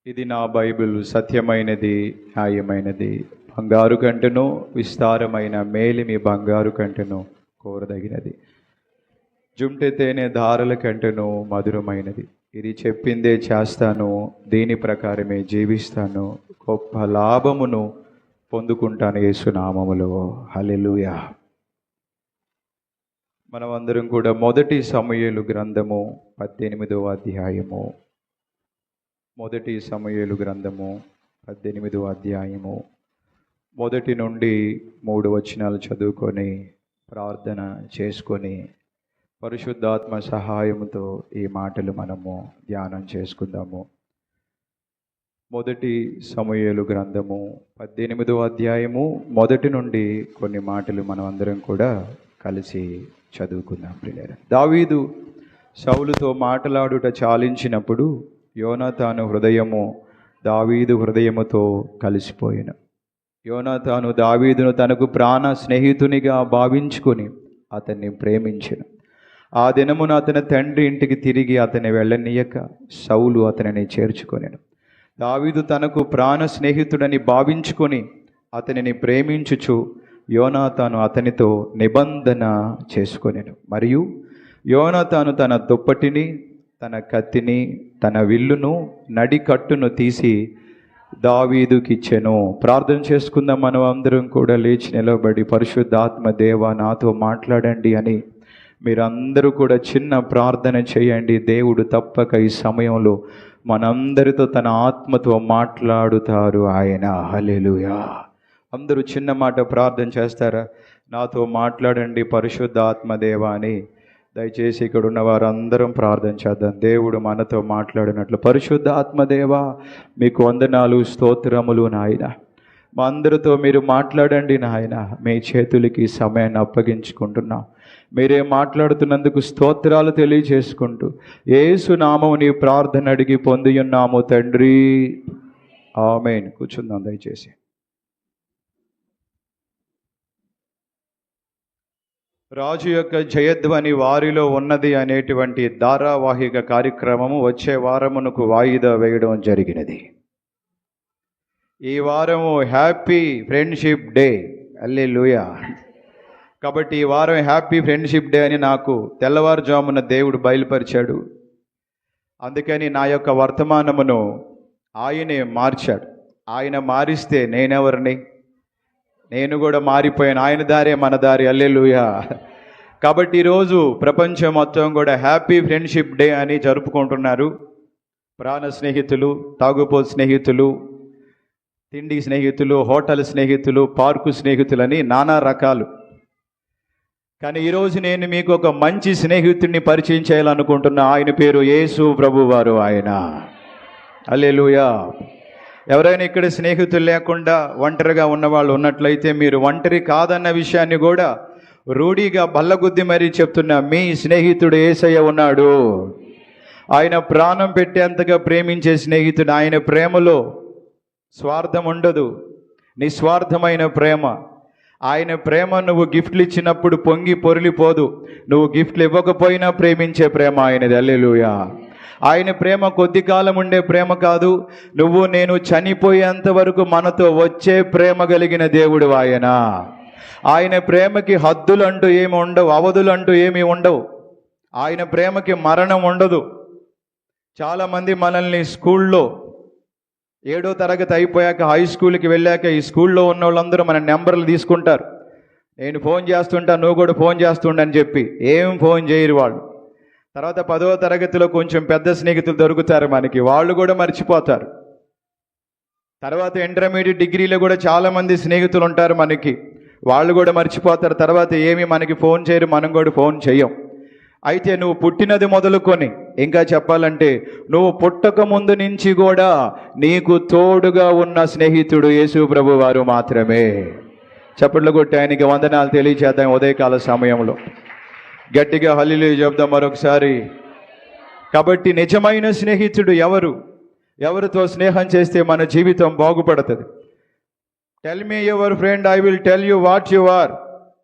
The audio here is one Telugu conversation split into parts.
ఇది నా బైబిల్ సత్యమైనది, న్యాయమైనది. బంగారు కంటెను విస్తారమైన మేలిమి బంగారు కంటెను కోరదగినది. జుంటె తేనె ధారల కంటెను మధురమైనది. ఇది చెప్పిందే చేస్తాను, దీని ప్రకారమే జీవిస్తాను, గొప్ప లాభమును పొందుకుంటాను యేసునామములో. హల్లెలూయా. మనమందరం కూడా మొదటి సమూయేలు గ్రంథము 18వ అధ్యాయము, మొదటి సమూయేలు గ్రంథము 18వ అధ్యాయము 1 నుండి 3 వచనాలు చదువుకొని ప్రార్థన చేసుకొని పరిశుద్ధాత్మ సహాయముతో ఈ మాటలు మనము ధ్యానం చేసుకుందాము. మొదటి సమూయేలు గ్రంథము 18వ అధ్యాయము 1 నుండి కొన్ని మాటలు మనం అందరం కూడా కలిసి చదువుకుందాం. ప్రియులారా, దావీదు సౌలుతో మాట్లాడుట చాలించినప్పుడు యోనాతాను హృదయము దావీదు హృదయముతో కలిసిపోయెను. యోనాతాను దావీదును తనకు ప్రాణ స్నేహితునిగా భావించుకొని అతన్ని ప్రేమించెను. ఆ దినమున అతని తండ్రి ఇంటికి తిరిగి అతని వెళ్ళనీయక సౌలు అతనిని చేర్చుకొనెను. దావీదు తనకు ప్రాణ స్నేహితుడని భావించుకొని అతనిని ప్రేమించుచు యోనాతాను అతనితో నిబంధన చేసుకొనెను. మరియు యోనాతాను తన దుప్పటిని, తన కత్తిని, తన విల్లును, నడికట్టును తీసి దావీదుకిచ్చెను. ప్రార్థన చేసుకుందాం. మనం అందరం కూడా లేచి నిలబడి పరిశుద్ధాత్మ దేవా నాతో మాట్లాడండి అని మీరందరూ కూడా చిన్న ప్రార్థన చేయండి. దేవుడు తప్పక ఈ సమయంలో మనందరితో తన ఆత్మతో మాట్లాడుతారు ఆయన. హల్లెలూయా. అందరూ చిన్న మాట ప్రార్థన చేస్తారా? నాతో మాట్లాడండి పరిశుద్ధాత్మ దేవా అని దయచేసి ఇక్కడ ఉన్న వారందరం ప్రార్థన చేద్దాం. దేవుడు మనతో మాట్లాడినట్లు. పరిశుద్ధ ఆత్మదేవా మీకు వందనాలు, స్తోత్రములు నాయన. మా అందరితో మీరు మాట్లాడండి నాయన. మీ చేతులకి సమయాన్ని అప్పగించుకుంటున్నాం. మీరే మాట్లాడుతున్నందుకు స్తోత్రాలు తెలియజేసుకుంటూ యేసు నామము నీ ప్రార్థన అడిగి పొందియున్నాము తండ్రి, ఆమేన్. కూర్చుందాం దయచేసి. రాజు యొక్క జయధ్వని వారిలో ఉన్నది అనేటువంటి ధారావాహిక కార్యక్రమము వచ్చే వారమునకు వాయిదా వేయడం జరిగినది. ఈ వారము హ్యాపీ ఫ్రెండ్షిప్ డే. హల్లెలూయా. కాబట్టి ఈ వారం హ్యాపీ ఫ్రెండ్షిప్ డే అని నాకు తెల్లవారుజామున దేవుడు బయలుపరిచాడు. అందుకని నా యొక్క వర్తమానమును ఆయనే మార్చాడు. ఆయన మారిస్తే నేనెవరిని? నేను కూడా మారిపోయాను. ఆయన దారే మన దారి. హల్లెలూయా. కాబట్టి ఈరోజు ప్రపంచం మొత్తం కూడా హ్యాపీ ఫ్రెండ్షిప్ డే అని జరుపుకుంటున్నారు. ప్రాణ స్నేహితులు, తాగుపోతు స్నేహితులు, తిండి స్నేహితులు, హోటల్ స్నేహితులు, పార్కు స్నేహితులని నానా రకాలు. కానీ ఈరోజు నేను మీకు ఒక మంచి స్నేహితుడిని పరిచయం చేయాలనుకుంటున్నా. ఆయన పేరు యేసు ప్రభువారు. ఆయన. హల్లెలూయా. ఎవరైనా ఇక్కడ స్నేహితులు లేకుండా ఒంటరిగా ఉన్నవాళ్ళు ఉన్నట్లయితే మీరు ఒంటరి కాదన్న విషయాన్ని కూడా రూఢిగా బల్లగుద్ది మరీ చెప్తున్నా. మీ స్నేహితుడు యేసయ్య ఉన్నాడు. ఆయన ప్రాణం పెట్టేంతగా ప్రేమించే స్నేహితుడు. ఆయన ప్రేమలో స్వార్థం ఉండదు, నిస్వార్థమైన ప్రేమ. ఆయన ప్రేమ నువ్వు గిఫ్ట్లు ఇచ్చినప్పుడు పొంగి పొరిలిపోదు. నువ్వు గిఫ్ట్లు ఇవ్వకపోయినా ప్రేమించే ప్రేమ ఆయనది. హల్లెలూయా. ఆయన ప్రేమ కొద్ది కాలం ఉండే ప్రేమ కాదు. నువ్వు నేను చనిపోయేంత వరకు మనతో వచ్చే ప్రేమ కలిగిన దేవుడు ఆయన. ఆయన ప్రేమకి హద్దులు అంటూ ఏమి ఉండవు, అవధులు అంటూ ఏమి ఉండవు. ఆయన ప్రేమకి మరణం ఉండదు. చాలామంది మనల్ని స్కూల్లో 7వ తరగతి అయిపోయాక హై స్కూల్కి వెళ్ళాక ఈ స్కూల్లో ఉన్న వాళ్ళందరూ మన నెంబర్లు తీసుకుంటారు. నేను ఫోన్ చేస్తుంటా, నువ్వు కూడా ఫోన్ చేస్తుండని చెప్పి ఏం ఫోన్ చేయరు వాళ్ళు. తర్వాత 10వ తరగతిలో కొంచెం పెద్ద స్నేహితులు దొరుకుతారు మనకి, వాళ్ళు కూడా మర్చిపోతారు. తర్వాత ఇంటర్మీడియట్ డిగ్రీలో కూడా చాలామంది స్నేహితులు ఉంటారు మనకి, వాళ్ళు కూడా మర్చిపోతారు. తర్వాత ఏమి మనకి ఫోన్ చేయరు, మనం కూడా ఫోన్ చేయం. అయితే నువ్వు పుట్టినది మొదలుకొని ఇంకా చెప్పాలంటే నువ్వు పుట్టక ముందు నుంచి కూడా నీకు తోడుగా ఉన్న స్నేహితుడు యేసు ప్రభు వారు మాత్రమే. చప్పట్లు కొట్టి ఆయనకి వందనాలు తెలియజేద్దాం ఉదయకాల సమయంలో. గట్టిగా హల్లెలూయా చెప్దాం మరొకసారి. కాబట్టి నిజమైన స్నేహితుడు ఎవరు? ఎవరితో స్నేహం చేస్తే మన జీవితం బాగుపడుతుంది? Tell me your friend, I will tell you what you are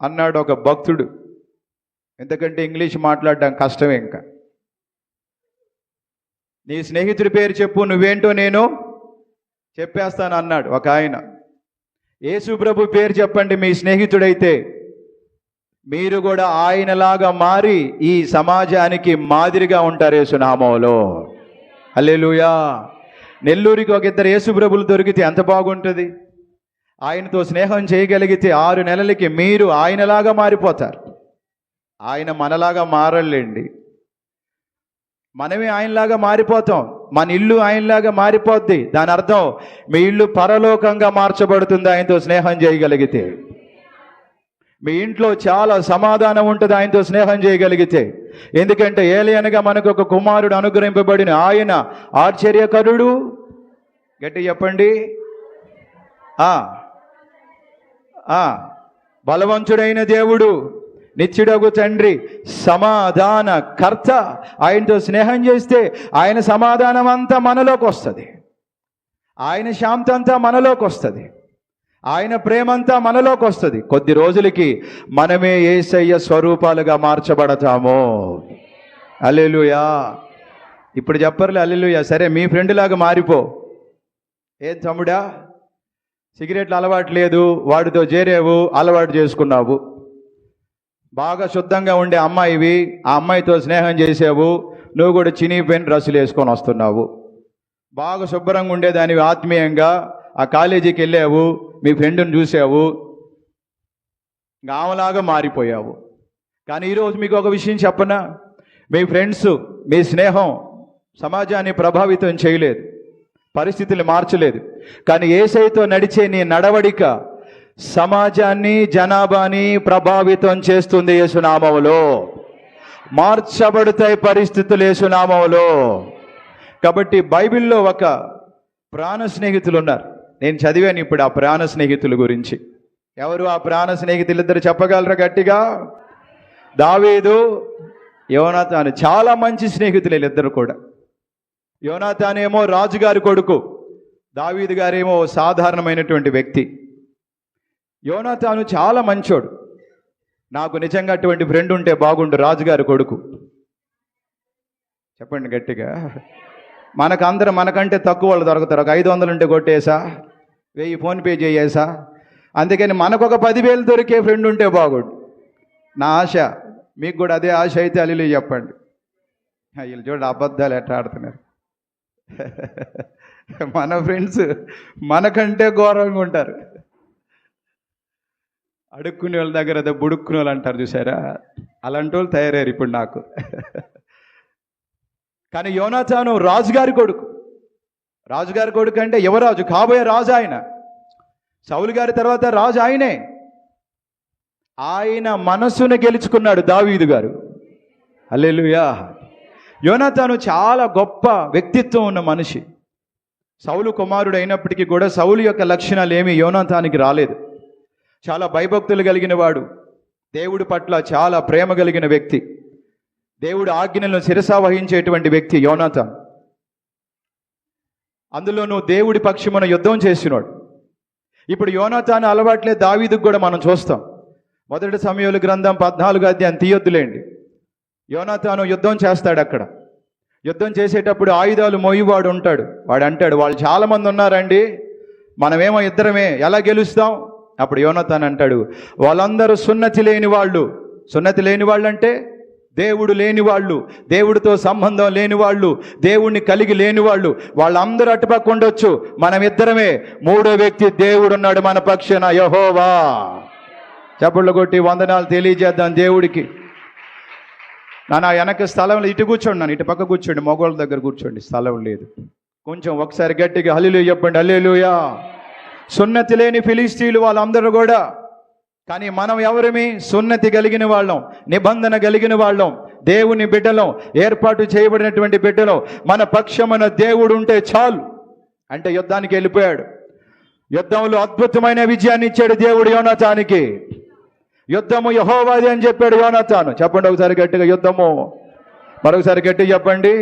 అన్నాడు ఒక భక్తుడు. ఎందుకంటే ఇంగ్లీష్ మాట్లాడడం కష్టమే. ఇంకా నీ స్నేహితుడి పేరు చెప్పు, నువ్వేంటో నేను చెప్పేస్తాను అన్నాడు ఒక ఆయన. యేసు ప్రభు పేరు చెప్పండి మీ స్నేహితుడైతే, మీరు కూడా ఆయనలాగా మారి ఈ సమాజానికి మాదిరిగా ఉంటారు యేసునామములో. హల్లెలూయా. నెల్లూరికి ఒక ఇద్దరు యేసు ప్రభులు దొరికితే ఎంత బాగుంటుంది. ఆయనతో స్నేహం చేయగలిగితే 6 నెలలకి మీరు ఆయనలాగా మారిపోతారు. ఆయన మనలాగా మారలేండి, మనమే ఆయనలాగా మారిపోతాం. మన ఇల్లు ఆయనలాగా మారిపోద్ది. దాని అర్థం మీ ఇల్లు పరలోకంగా మార్చబడుతుంది ఆయనతో స్నేహం చేయగలిగితే. మీ ఇంట్లో చాలా సమాధానం ఉంటుంది ఆయనతో స్నేహం చేయగలిగితే. ఎందుకంటే ఏలియనగా మనకు ఒక కుమారుడు అనుగ్రహింపబడిన ఆయన ఆశ్చర్యకరుడు, గట్టి చెప్పండి, బలవంతుడైన దేవుడు, నిత్యుడగు తండ్రి, సమాధాన కర్త. ఆయనతో స్నేహం చేస్తే ఆయన సమాధానం అంతా మనలోకి వస్తుంది, ఆయన శాంతి అంతా మనలోకి వస్తుంది, ఆయన ప్రేమంతా మనలోకి వస్తుంది. కొద్ది రోజులకి మనమే యేసయ్య స్వరూపాలుగా మార్చబడతాము. హల్లెలూయా. ఇప్పుడు చెప్పర్లే హల్లెలూయా. సరే, మీ ఫ్రెండ్ లాగా మారిపో. ఏం తమ్ముడా, సిగరెట్లు అలవాటు లేదు, వాడితో చేరేవు, అలవాటు చేసుకున్నావు. బాగా శుద్ధంగా ఉండే అమ్మాయివి, ఆ అమ్మాయితో స్నేహం చేసావు, నువ్వు కూడా చినిగిపోయిన డ్రెస్సులు వేసుకొని వస్తున్నావు. బాగా శుభ్రంగా ఉండేదానివి, ఆత్మీయంగా ఆ కాలేజీకి వెళ్ళావు, మీ ఫ్రెండ్ని చూసావు, ఆమెలాగా మారిపోయావు. కానీ ఈరోజు మీకు ఒక విషయం చెప్పనా, మీ ఫ్రెండ్స్, మీ స్నేహం సమాజాన్ని ప్రభావితం చేయలేదు, పరిస్థితులు మార్చలేదు. కానీ యేసయ్యతో నడిచే నీ నడవడిక సమాజాన్ని, జనాభాని ప్రభావితం చేస్తుంది. యేసునామములో మార్చబడతాయి పరిస్థితులు, యేసునామములో. కాబట్టి బైబిల్లో ఒక ప్రాణ స్నేహితులు ఉన్నారు. నేను చదివాను ఇప్పుడు ఆ ప్రాణ స్నేహితుల గురించి. ఎవరు ఆ ప్రాణ స్నేహితులు? ఇద్దరు చెప్పగలరా గట్టిగా? దావీదు, యోనాతాను. చాలా మంచి స్నేహితులు వీళ్ళిద్దరు కూడా. యోనాతాను ఏమో రాజుగారి కొడుకు, దావీదు గారేమో సాధారణమైనటువంటి వ్యక్తి. యోనాతాను చాలా మంచోడు. నాకు నిజంగా అటువంటి ఫ్రెండ్ ఉంటే బాగుండు, రాజుగారి కొడుకు. చెప్పండి గట్టిగా. మనకంటే తక్కువ వాళ్ళు దొరుకుతారు. ఒక 500 ఉంటే కొట్టేసా, 1000 ఫోన్పే చేయేసా. అందుకని మనకు ఒక 10,000 దొరికే ఫ్రెండ్ ఉంటే బాగుండు. నా ఆశ. మీకు కూడా అదే ఆశ అయితే హల్లెలూయా చెప్పండి. వీళ్ళు చూడండి అబద్ధాలు ఎట్లా ఆడుతున్నారు. మన ఫ్రెండ్స్ మనకంటే ఘోరంగా ఉంటారు. అడుక్కునే వాళ్ళ దగ్గర అదే బుడుక్కునే వాళ్ళు అంటారు చూసారా, అలాంటి వాళ్ళు తయారయ్యారు ఇప్పుడు నాకు. కానీ యోనాతాను రాజుగారి కొడుకు. రాజుగారి కొడుకు అంటే యువరాజు, కాబోయే రాజు ఆయన. సౌలు గారి తర్వాత రాజు ఆయనే. ఆయన మనసును గెలుచుకున్నాడు దావీదు గారు. హల్లెలూయా. యోనాతాను చాలా గొప్ప వ్యక్తిత్వం ఉన్న మనిషి. సౌలు కుమారుడు అయినప్పటికీ కూడా సౌలు యొక్క లక్షణాలు ఏమీ యోనాతానికి రాలేదు. చాలా భయభక్తులు కలిగిన వాడు, దేవుడి పట్ల చాలా ప్రేమ కలిగిన వ్యక్తి, దేవుడు ఆజ్ఞలను శిరసా వహించేటువంటి వ్యక్తి యోనాతాను. అందులోనూ దేవుడి పక్షమున యుద్ధం చేసినాడు. ఇప్పుడు యోనాతాను అలవాట్లే దావీదుకు కూడా మనం చూస్తాం. 1 సమూయేలు గ్రంథం 14వ అధ్యాయం తీయొద్దులేండి. యోనాతాను యుద్ధం చేస్తాడు. అక్కడ యుద్ధం చేసేటప్పుడు ఆయుధాలు మోయివాడు ఉంటాడు. వాడు అంటాడు, వాళ్ళు చాలామంది ఉన్నారండి, మనమేమో ఇద్దరమే, ఎలా గెలుస్తాం? అప్పుడు యోనాతాను అంటాడు, వాళ్ళందరూ సున్నతి లేని వాళ్ళు. సున్నతి లేని వాళ్ళు అంటే దేవుడు లేని వాళ్ళు, దేవుడితో సంబంధం లేని వాళ్ళు, దేవుణ్ణి కలిగి లేని వాళ్ళు. వాళ్ళందరూ అటుపక్క ఉండొచ్చు, మనం ఇద్దరమే. 3వ వ్యక్తి దేవుడు ఉన్నాడు మన పక్షాన, యెహోవా. చప్పట్లు కొట్టి వందనాలు తెలియజేద్దాం దేవుడికి. నా వెనక స్థలం ఇటు కూర్చోండి, నన్ను ఇటు పక్క కూర్చోండి, మగవాళ్ళ దగ్గర కూర్చోండి, స్థలం లేదు. కొంచెం ఒకసారి గట్టిగా హల్లెలూయా చెప్పండి. హల్లెలూయా. సున్నతి లేని ఫిలిస్తీయులు వాళ్ళందరూ కూడా. కానీ మనం ఎవరిమి? సున్నతి కలిగిన వాళ్ళం, నిబంధన కలిగిన వాళ్ళం, దేవుని బిడ్డలం, ఏర్పాటు చేయబడినటువంటి బిడ్డలం. మన పక్షమున దేవుడు ఉంటే చాలు. అంటే యుద్ధానికి వెళ్ళిపోయాడు. యుద్ధంలో అద్భుతమైన విజయాన్ని ఇచ్చాడు దేవుడు యోనాతానికి. యుద్ధము యెహోవాది అని చెప్పాడు యోనాతాను. చెప్పండి ఒకసారి గట్టిగా, యుద్ధము. మరొకసారి గట్టిగా చెప్పండి.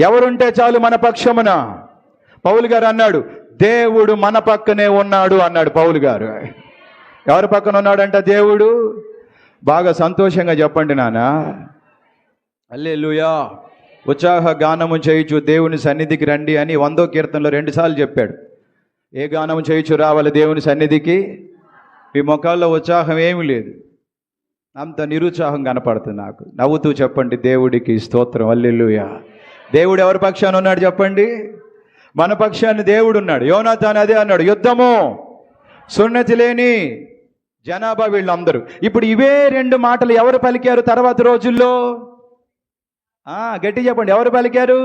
ఎవరుంటే చాలు మన పక్షమున? పౌలు గారు అన్నాడు, దేవుడు మన పక్కనే ఉన్నాడు అన్నాడు పౌలు గారు. ఎవరి పక్కన ఉన్నాడంట? దేవుడు. బాగా సంతోషంగా చెప్పండి నాన్న. హల్లెలూయా. ఉత్సాహ గానము చేయుచు దేవుని సన్నిధికి రండి అని 100వ కీర్తనలో 2 సార్లు చెప్పాడు. ఏ గానము చేయుచు రావాలి దేవుని సన్నిధికి? మీ ముఖాల్లో ఉత్సాహం ఏమీ లేదు, అంత నిరుత్సాహం కనపడుతుంది నాకు. నవ్వుతూ చెప్పండి, దేవుడికి స్తోత్రం, హల్లెలూయా. దేవుడు ఎవరి పక్షాన ఉన్నాడు చెప్పండి? మన పక్షాన్ని దేవుడు ఉన్నాడు. యోనాతాను అదే అన్నాడు, యుద్ధము, సున్నతి లేని జనాభా వీళ్ళందరూ. ఇప్పుడు ఇవే 2 మాటలు ఎవరు పలికారు తర్వాత రోజుల్లో? గట్టి చెప్పండి, ఎవరు పలికారు?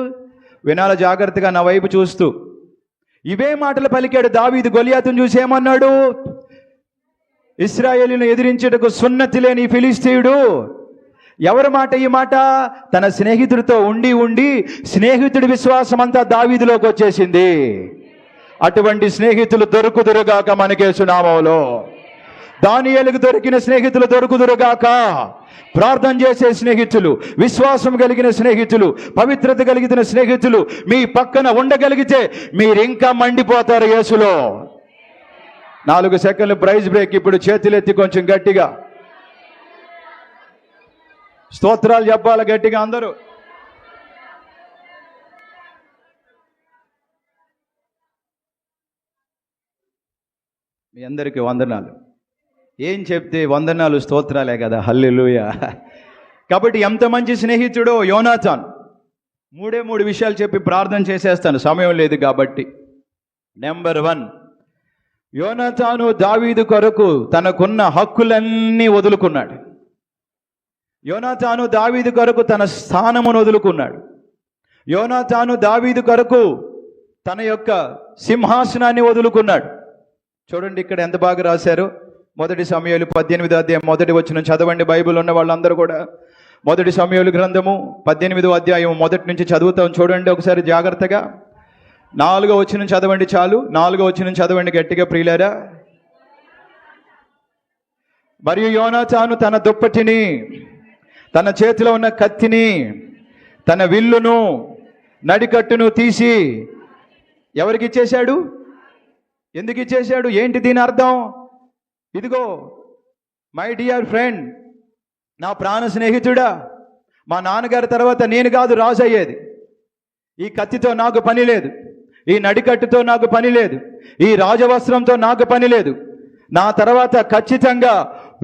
వినాల జాగ్రత్తగా నా వైపు చూస్తూ. ఇవే మాటలు పలికాడు దావీదు. గొలియాతును చూసి ఏమన్నాడు? ఇశ్రాయేలును ఎదిరించుటకు సున్నతి లేని ఫిలిస్తీయుడు. ఎవరి మాట ఈ మాట? తన స్నేహితుడితో ఉండి ఉండి స్నేహితుడి విశ్వాసం అంతా దావీదులోకి వచ్చేసింది. అటువంటి స్నేహితులు దొరుకుదురుగాక మనకేసు నామములో. దానియేలుకు దొరికిన స్నేహితులు దొరుకుదురుగాక. ప్రార్థన చేసే స్నేహితులు, విశ్వాసం కలిగిన స్నేహితులు, పవిత్రత కలిగిన స్నేహితులు మీ పక్కన ఉండగలిగితే మీరు ఇంకా మండిపోతారు యేసులో. 4 సెకండ్లు ప్రైజ్ బ్రేక్. ఇప్పుడు చేతులెత్తి కొంచెం గట్టిగా స్తోత్రాలు చెప్పాలి గట్టిగా అందరూ. మీ అందరికీ వందనాలు. ఏం చెప్తే వందనాలు స్తోత్రాలే కదా, హల్లెలూయా. కాబట్టి ఎంత మంచి స్నేహితుడో యోనాతాన్. 3 విషయాలు చెప్పి ప్రార్థన చేసేస్తాను, సమయం లేదు కాబట్టి. నెంబర్ 1, యోనాతాను దావీదు కొరకు తనకున్న హక్కులన్నీ వదులుకున్నాడు. యోనాతాను దావీదు కొరకు తన స్థానమును వదులుకున్నాడు. యోనాతాను దావీదు కొరకు తన యొక్క సింహాసనాన్ని వదులుకున్నాడు. చూడండి ఇక్కడ ఎంత బాగా రాశారు. 1 సమూయేలు 18వ అధ్యాయం 1వ వచనం చదవండి. బైబిల్ ఉన్న వాళ్ళందరూ కూడా 1 సమూయేలు గ్రంథము 18వ అధ్యాయం 1 నుంచి చదువుతాం. చూడండి ఒకసారి జాగ్రత్తగా. 4వ వచనం చదవండి చాలు. 4వ వచనం చదవండి గట్టిగా ప్రియులారా. మరియు యోనాతాను తన దుప్పటిని, తన చేతిలో ఉన్న కత్తిని, తన విల్లును, నడికట్టును తీసి ఎవరికి ఇచ్చేశాడు? ఎందుకు ఇచ్చేశాడు? ఏంటి దీని అర్థం? ఇదిగో మై డియర్ ఫ్రెండ్, నా ప్రాణ స్నేహితుడా, మా నాన్నగారి తర్వాత నేను కాదు రాజు అయ్యేది. ఈ కత్తితో నాకు పని లేదు, ఈ నడికట్టుతో నాకు పని లేదు, ఈ రాజవస్త్రంతో నాకు పని లేదు. నా తర్వాత ఖచ్చితంగా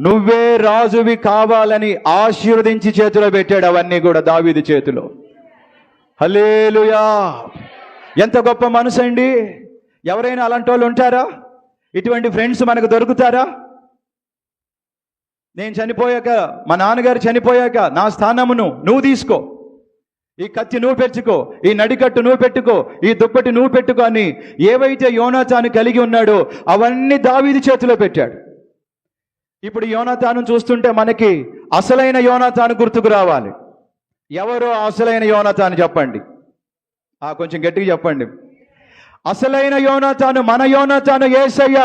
నువ్వే రాజువి కావాలని ఆశీర్వదించి చేతిలో పెట్టాడు. అవన్నీ కూడా దావీదు చేతిలో. హల్లెలూయా. ఎంత గొప్ప మనసు అండి. ఎవరైనా అలాంటి వాళ్ళు ఉంటారా? ఇటువంటి ఫ్రెండ్స్ మనకు దొరుకుతారా? నేను చనిపోయాక, మా నాన్నగారు చనిపోయాక నా స్థానమును నువ్వు తీసుకో, ఈ కత్తి నువ్వు పెట్టుకో, ఈ నడికట్టు నువ్వు పెట్టుకో, ఈ దుప్పటి నువ్వు పెట్టుకో అని ఏవైతే యోనాతాను కలిగి ఉన్నాడో అవన్నీ దావీదు చేతిలో పెట్టాడు. ఇప్పుడు యోనాతాను చూస్తుంటే మనకి అసలైన యోనాతాను గుర్తుకు రావాలి. ఎవరో అసలైన యోనాతాను చెప్పండి. కొంచెం గట్టిగా చెప్పండి. అసలైన యోనాతాను, మన యోనాతాను యేసయ్య.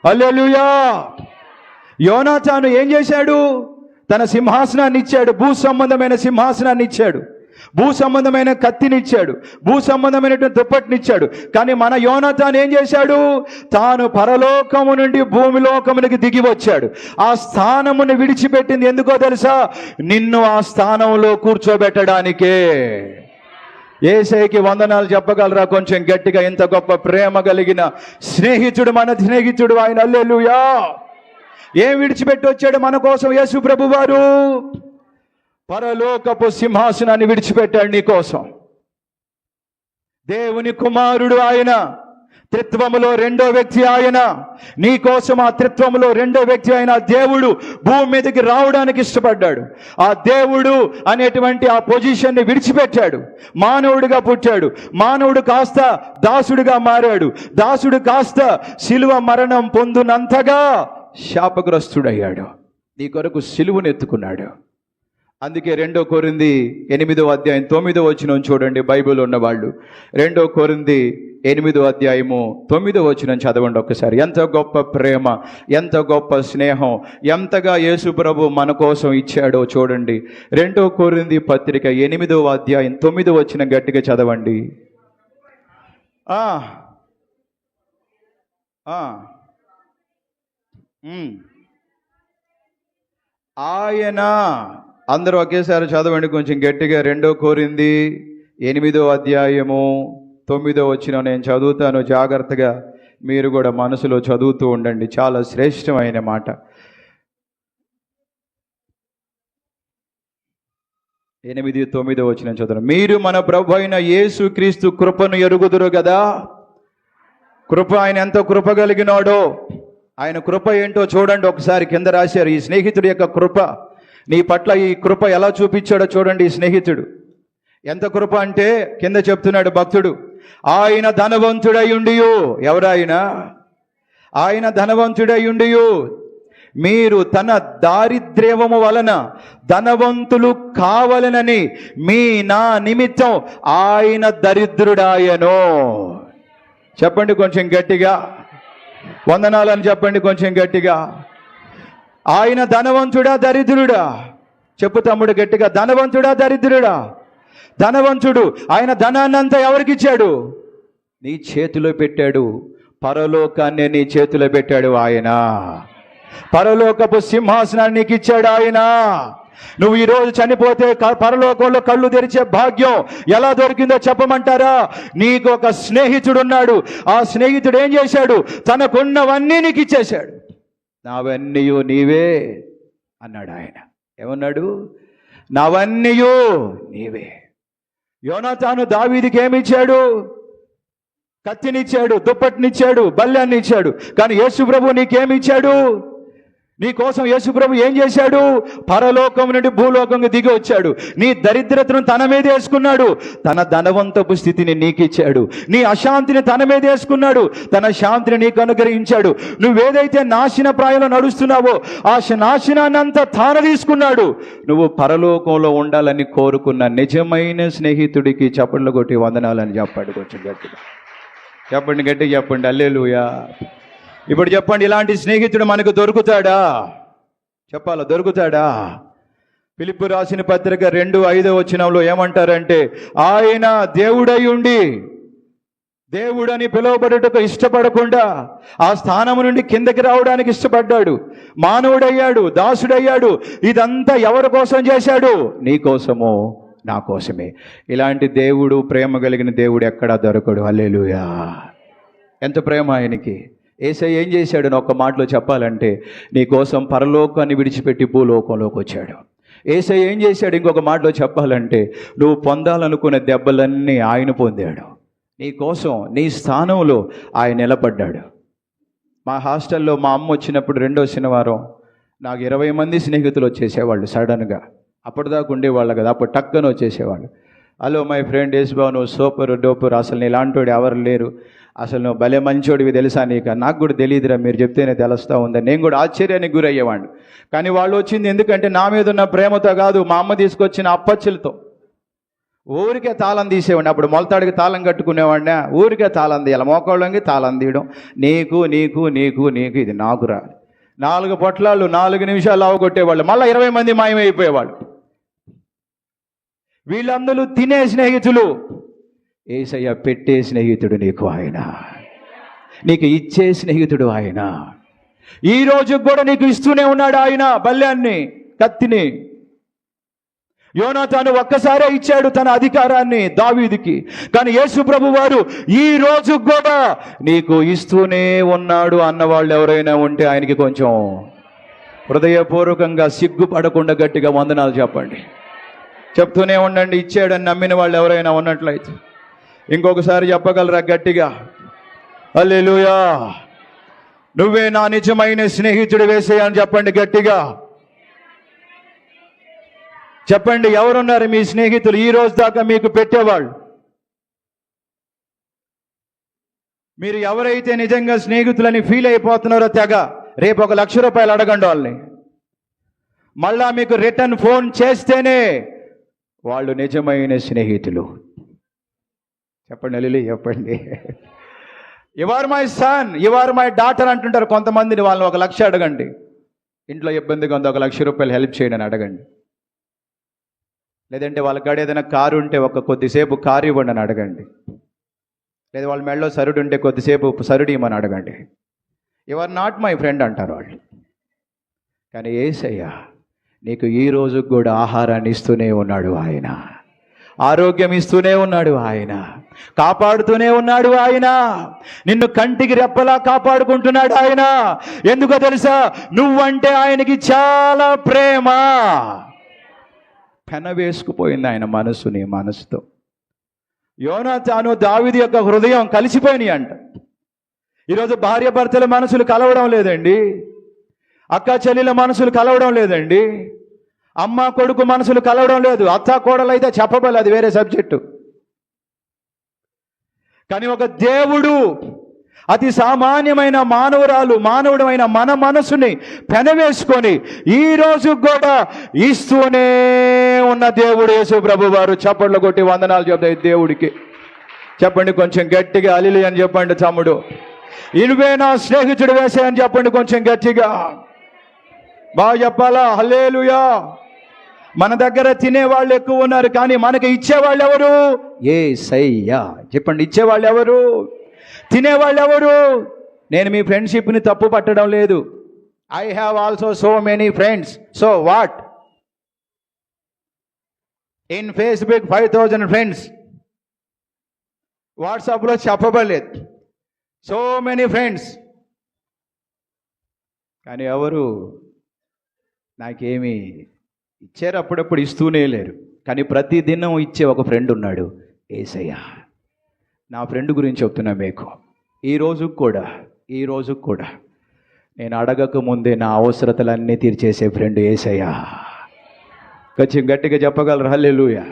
హల్లెలూయా. యోనాతాను ఏం చేశాడు? తన సింహాసనాన్ని ఇచ్చాడు, భూ సంబంధమైన సింహాసనాన్ని ఇచ్చాడు, భూ సంబంధమైన కత్తినిచ్చాడు, భూ సంబంధమైనటువంటి దుప్పటినిచ్చాడు. కానీ మన యోనాతాను ఏం చేశాడు? తాను పరలోకము నుండి భూమిలోకమునికి దిగి వచ్చాడు. ఆ స్థానమును విడిచిపెట్టింది ఎందుకో తెలుసా? నిన్ను ఆ స్థానంలో కూర్చోబెట్టడానికే. యేసయ్యకి వందనాలు చెప్పగలరా కొంచెం గట్టిగా? ఇంత గొప్ప ప్రేమ కలిగిన స్నేహితుడు మన స్నేహితుడు ఆయన. హల్లెలూయా. ఏం విడిచిపెట్టి వచ్చాడు మన కోసం యేసు ప్రభువారు? పరలోకపు సింహాసనాన్ని విడిచిపెట్టాడు నీ కోసం. దేవుని కుమారుడు ఆయన, త్రిత్వములో 2వ వ్యక్తి ఆయన. నీ కోసం ఆ త్రిత్వములో 2వ వ్యక్తి అయిన దేవుడు భూమి మీదకి రావడానికి ఇష్టపడ్డాడు. ఆ దేవుడు అనేటువంటి ఆ పొజిషన్ని విడిచిపెట్టాడు. మానవుడిగా పుట్టాడు, మానవుడు కాస్త దాసుడిగా మారాడు, దాసుడు కాస్త శిలువ మరణం పొందునంతగా శాపగ్రస్తుడయ్యాడు. నీ కొరకు శిలువను ఎత్తుకున్నాడు. అందుకే 2 కొరింథీ 8వ అధ్యాయం 9వ వచనం చూడండి. బైబిల్ ఉన్నవాళ్ళు 2 కొరింథీ 8వ అధ్యాయము 9వ వచనం చదవండి ఒక్కసారి. ఎంత గొప్ప ప్రేమ, ఎంత గొప్ప స్నేహం, ఎంతగా యేసు ప్రభు మన కోసం ఇచ్చాడో చూడండి. 2 కొరింథీ పత్రిక 8వ అధ్యాయం 9వ వచనం గట్టిగా చదవండి. అందరూ ఒకేసారి చదవండి కొంచెం గట్టిగా. 2 కొరింథీ 8వ అధ్యాయము 9వ వచనం నేను చదువుతాను. జాగ్రత్తగా మీరు కూడా మనసులో చదువుతూ ఉండండి. చాలా శ్రేష్టమైన మాట. 8-9 వచనం చదువు. మీరు మన ప్రభు అయిన యేసు క్రీస్తు కృపను ఎరుగుదురు కదా. కృప, ఆయన ఎంత కృప కలిగినాడో, ఆయన కృప ఏంటో చూడండి ఒకసారి. కింద రాశారు, ఈ స్నేహితుడి యొక్క కృప నీ పట్ల, ఈ కృప ఎలా చూపించాడో చూడండి. ఈ స్నేహితుడు ఎంత కృప అంటే కింద చెప్తున్నాడు భక్తుడు, ఆయన ధనవంతుడయుండియు. ఎవరాయన? ఆయన ధనవంతుడయుండియు మీరు తన దారిద్ర్యము వలన ధనవంతులు కావలనని నా నిమిత్తం ఆయన దరిద్రుడాయను. చెప్పండి కొంచెం గట్టిగా. వందనాలని చెప్పండి కొంచెం గట్టిగా. ఆయన ధనవంతుడా దరిద్రుడా? చెప్పు తమ్ముడు గట్టిగా. ధనవంతుడా దరిద్రుడా? ధనవంతుడు. ఆయన ధనాన్నంతా ఎవరికి ఇచ్చాడు? నీ చేతిలో పెట్టాడు. పరలోకాన్ని నీ చేతిలో పెట్టాడు ఆయన. పరలోకపు సింహాసనాన్ని నీకు ఇచ్చాడు ఆయన. నువ్వు ఈరోజు చనిపోతే పరలోకంలో కళ్ళు తెరిచే భాగ్యం ఎలా దొరికిందో చెప్పమంటారా? నీకు ఒక స్నేహితుడు ఉన్నాడు. ఆ స్నేహితుడు ఏం చేశాడు? తనకున్నవన్నీ నీకు ఇచ్చేశాడు. నావన్నీ నీవే అన్నాడు ఆయన. ఏమన్నాడు? నావన్నీ నీవే. యోనాతాను దావీదుకి ఏమిచ్చాడు? కత్తినిచ్చాడు, దుప్పటినిచ్చాడు, బల్యాన్ని ఇచ్చాడు. కానీ యేసు ప్రభు నీకేమిచ్చాడు? నీ కోసం యేసు ప్రభు ఏం చేశాడు? పరలోకం నుండి భూలోకంకి దిగి వచ్చాడు. నీ దరిద్రతను తన మీద వేసుకున్నాడు. తన ధనవంతపు స్థితిని నీకు ఇచ్చాడు. నీ అశాంతిని తన మీద వేసుకున్నాడు. తన శాంతిని నీకు అనుగ్రహించాడు. నువ్వేదైతే నాశన ప్రాయంలో నడుస్తున్నావో ఆ నాశనాన్ని అంతా తాన తీసుకున్నాడు. నువ్వు పరలోకంలో ఉండాలని కోరుకున్న నిజమైన స్నేహితుడికి చప్పట్లు కొట్టి వందనాలని చెప్పాడు. కొంచెం గట్టిగా చెప్పండి, గట్టిగా చెప్పండి. హల్లెలూయా. ఇప్పుడు చెప్పండి, ఇలాంటి స్నేహితుడు మనకు దొరుకుతాడా? చెప్పాలా, దొరుకుతాడా? ఫిలిప్పు రాసిన పత్రిక 2:5 వచనంలో ఏమంటారంటే, ఆయన దేవుడై ఉండి దేవుడని పిలువబడుటకు ఇష్టపడకుండా ఆ స్థానము నుండి కిందకి రావడానికి ఇష్టపడ్డాడు. మానవుడయ్యాడు, దాసుడయ్యాడు. ఇదంతా ఎవరి కోసం చేశాడు? నీ కోసము, నా కోసమే. ఇలాంటి దేవుడు, ప్రేమ కలిగిన దేవుడు ఎక్కడా దొరకడు. హల్లెలూయా. ఎంత ప్రేమ ఆయనకి. యేసయ్య ఏం చేశాడు అని ఒక్క మాటలో చెప్పాలంటే, నీ కోసం పరలోకాన్ని విడిచిపెట్టి భూలోకంలోకి వచ్చాడు. యేసయ్య ఏం చేశాడు ఇంకొక మాటలో చెప్పాలంటే, నువ్వు పొందాలనుకునే దెబ్బలన్నీ ఆయన పొందాడు. నీ కోసం, నీ స్థానంలో ఆయన నిలబడ్డాడు. మా హాస్టల్లో మా అమ్మ వచ్చినప్పుడు 2వ శనివారం నాకు 20 మంది స్నేహితులు వచ్చేసేవాళ్ళు సడన్గా. అప్పటిదాకా ఉండేవాళ్ళు కదా, అప్పుడు టక్కన వచ్చేసేవాళ్ళు. హలో మై ఫ్రెండ్ యేసుబాబు, నువ్వు సూపర్ డోపర్, అసలు నీ ఇలాంటి ఎవరు లేరు, అసలు నువ్వు భలే మంచోడివి తెలుసా నీకు? నాకు కూడా తెలియదురా, మీరు చెప్తేనే తెలుస్తూ ఉందని నేను కూడా ఆశ్చర్యానికి గురయ్యేవాడిని. కానీ వాళ్ళు వచ్చింది ఎందుకంటే నా మీద ఉన్న ప్రేమతో కాదు, మా అమ్మ తీసుకొచ్చిన అప్పచ్చులతో. ఊరికే తాళం తీసేవాడిని. అప్పుడు మొలతాడికి తాళం కట్టుకునేవాడినా, ఊరికే తాళం తీయాలి, మోకాళ్ళకి తాళం తీయడం. నీకు నీకు నీకు నీకు, ఇది నాకురా. 4 పొట్లాలు 4 నిమిషాలు అవగొట్టేవాళ్ళు. మళ్ళీ 20 మంది మాయమైపోయేవాళ్ళు. వీళ్ళందరూ తినే స్నేహితులు. యేసయ్య పెట్టే స్నేహితుడు నీకు ఆయన. నీకు ఇచ్చే స్నేహితుడు ఆయన. ఈ రోజు కూడా నీకు ఇస్తూనే ఉన్నాడు ఆయన బల్యాన్ని, కత్తిని. యోనాతాను ఒక్కసారే ఇచ్చాడు తన అధికారాన్ని దావీదుకి. కానీ యేసు ప్రభు వారు ఈ రోజు కూడా నీకు ఇస్తూనే ఉన్నాడు అన్నవాళ్ళు ఎవరైనా ఉంటే ఆయనకి కొంచెం హృదయపూర్వకంగా సిగ్గుపడకుండా గట్టిగా వందనాలు చెప్పండి. చెప్తూనే ఉండండి. ఇచ్చాడని నమ్మిన వాళ్ళు ఎవరైనా ఉన్నట్లయితే ఇంకొకసారి చెప్పగలరా గట్టిగా? హల్లెలూయా. నువ్వే నా నిజమైన స్నేహితుడు యేసయ్య అని చెప్పండి గట్టిగా. చెప్పండి, ఎవరున్నారు మీ స్నేహితులు ఈ రోజు దాకా మీకు పెట్టేవాళ్ళు? మీరు ఎవరైతే నిజంగా స్నేహితులని ఫీల్ అయిపోతున్నారో తెగ, రేపు 1 లక్ష రూపాయలు అడగండి వాళ్ళని. మళ్ళా మీకు రిటర్న్ ఫోన్ చేస్తేనే వాళ్ళు నిజమైన స్నేహితులు. చెప్పండి, హల్లెలూయా చెప్పండి. You are my son, you are my daughter అంటుంటారు కొంతమందిని. వాళ్ళని 1 లక్ష అడగండి. ఇంట్లో ఇబ్బందిగా ఉంది, 1 లక్ష రూపాయలు హెల్ప్ చేయండి అని అడగండి. లేదంటే వాళ్ళ కాడ ఏదైనా కారు ఉంటే కొద్దిసేపు కారు ఇవ్వండి అని అడగండి. లేదా వాళ్ళ మెడలో సరుడు ఉంటే కొద్దిసేపు సరుడు ఇవ్వమని అడగండి. You are not my friend అంటారు వాళ్ళు. కానీ యేసయ్య నీకు ఈ రోజు కూడా ఆహారాన్ని ఇస్తూనే ఉన్నాడు ఆయన, ఆరోగ్యం ఇస్తూనే ఉన్నాడు ఆయన, కాపాడుతూనే ఉన్నాడు ఆయన, నిన్ను కంటికి రెప్పలా కాపాడుకుంటున్నాడు ఆయన. ఎందుకో తెలుసా? నువ్వంటే ఆయనకి చాలా ప్రేమ. పెనవేసుకుపోయింది ఆయన మనసు నీ మనసుతో. యోనాతాను దావీదు యొక్క హృదయం కలిసిపోయినాయి అంట. ఈరోజు భార్య భర్తల మనసులు కలవడం లేదండి, అక్క చెల్లెల మనసులు కలవడం లేదండి, అమ్మ కొడుకు మనసులు కలవడం లేదు. అత్త కోడలు అయితే చెప్పబోలే, అది వేరే సబ్జెక్టు. కానీ ఒక దేవుడు అతి సామాన్యమైన మానవుడమైన మన మనసుని పెనవేసుకొని ఈ రోజు కూడా ఇస్తూనే ఉన్న దేవుడు యేసు ప్రభు వారు. చప్పట్లు కొట్టి వందనాలు చెప్తాయి దేవుడికి. చెప్పండి కొంచెం గట్టిగా హల్లెలూయా అని చెప్పండి తమ్ముడు. ఇనువే నా స్నేహితుడు వేసే అని చెప్పండి కొంచెం గట్టిగా. బాగా చెప్పాలా? హల్లెలూయా. మన దగ్గర తినేవాళ్ళు ఎక్కువ ఉన్నారు, కానీ మనకి ఇచ్చేవాళ్ళు ఎవరు? యేసయ్యా. చెప్పండి, ఇచ్చేవాళ్ళు ఎవరు? తినేవాళ్ళు ఎవరు? నేను మీ ఫ్రెండ్షిప్ని తప్పు పట్టడం లేదు. I have also so many friends. So what? In Facebook 5000 friends, వాట్సాప్లో చెప్పబడలేదు సో మెనీ ఫ్రెండ్స్. కానీ ఎవరు నాకేమి ఇచ్చారు? అప్పుడప్పుడు ఇస్తూనే లేరు. కానీ ప్రతి దినం ఇచ్చే ఒక ఫ్రెండ్ ఉన్నాడు, యేసయ్య. నా ఫ్రెండ్ గురించి చెప్తున్నా మీకు. ఈ రోజుకు కూడా నేను అడగక ముందే నా అవసరతలన్నీ తీర్చేసే ఫ్రెండ్ యేసయ్య. కొంచెం గట్టిగా చెప్పగలరు హల్లెలూయా.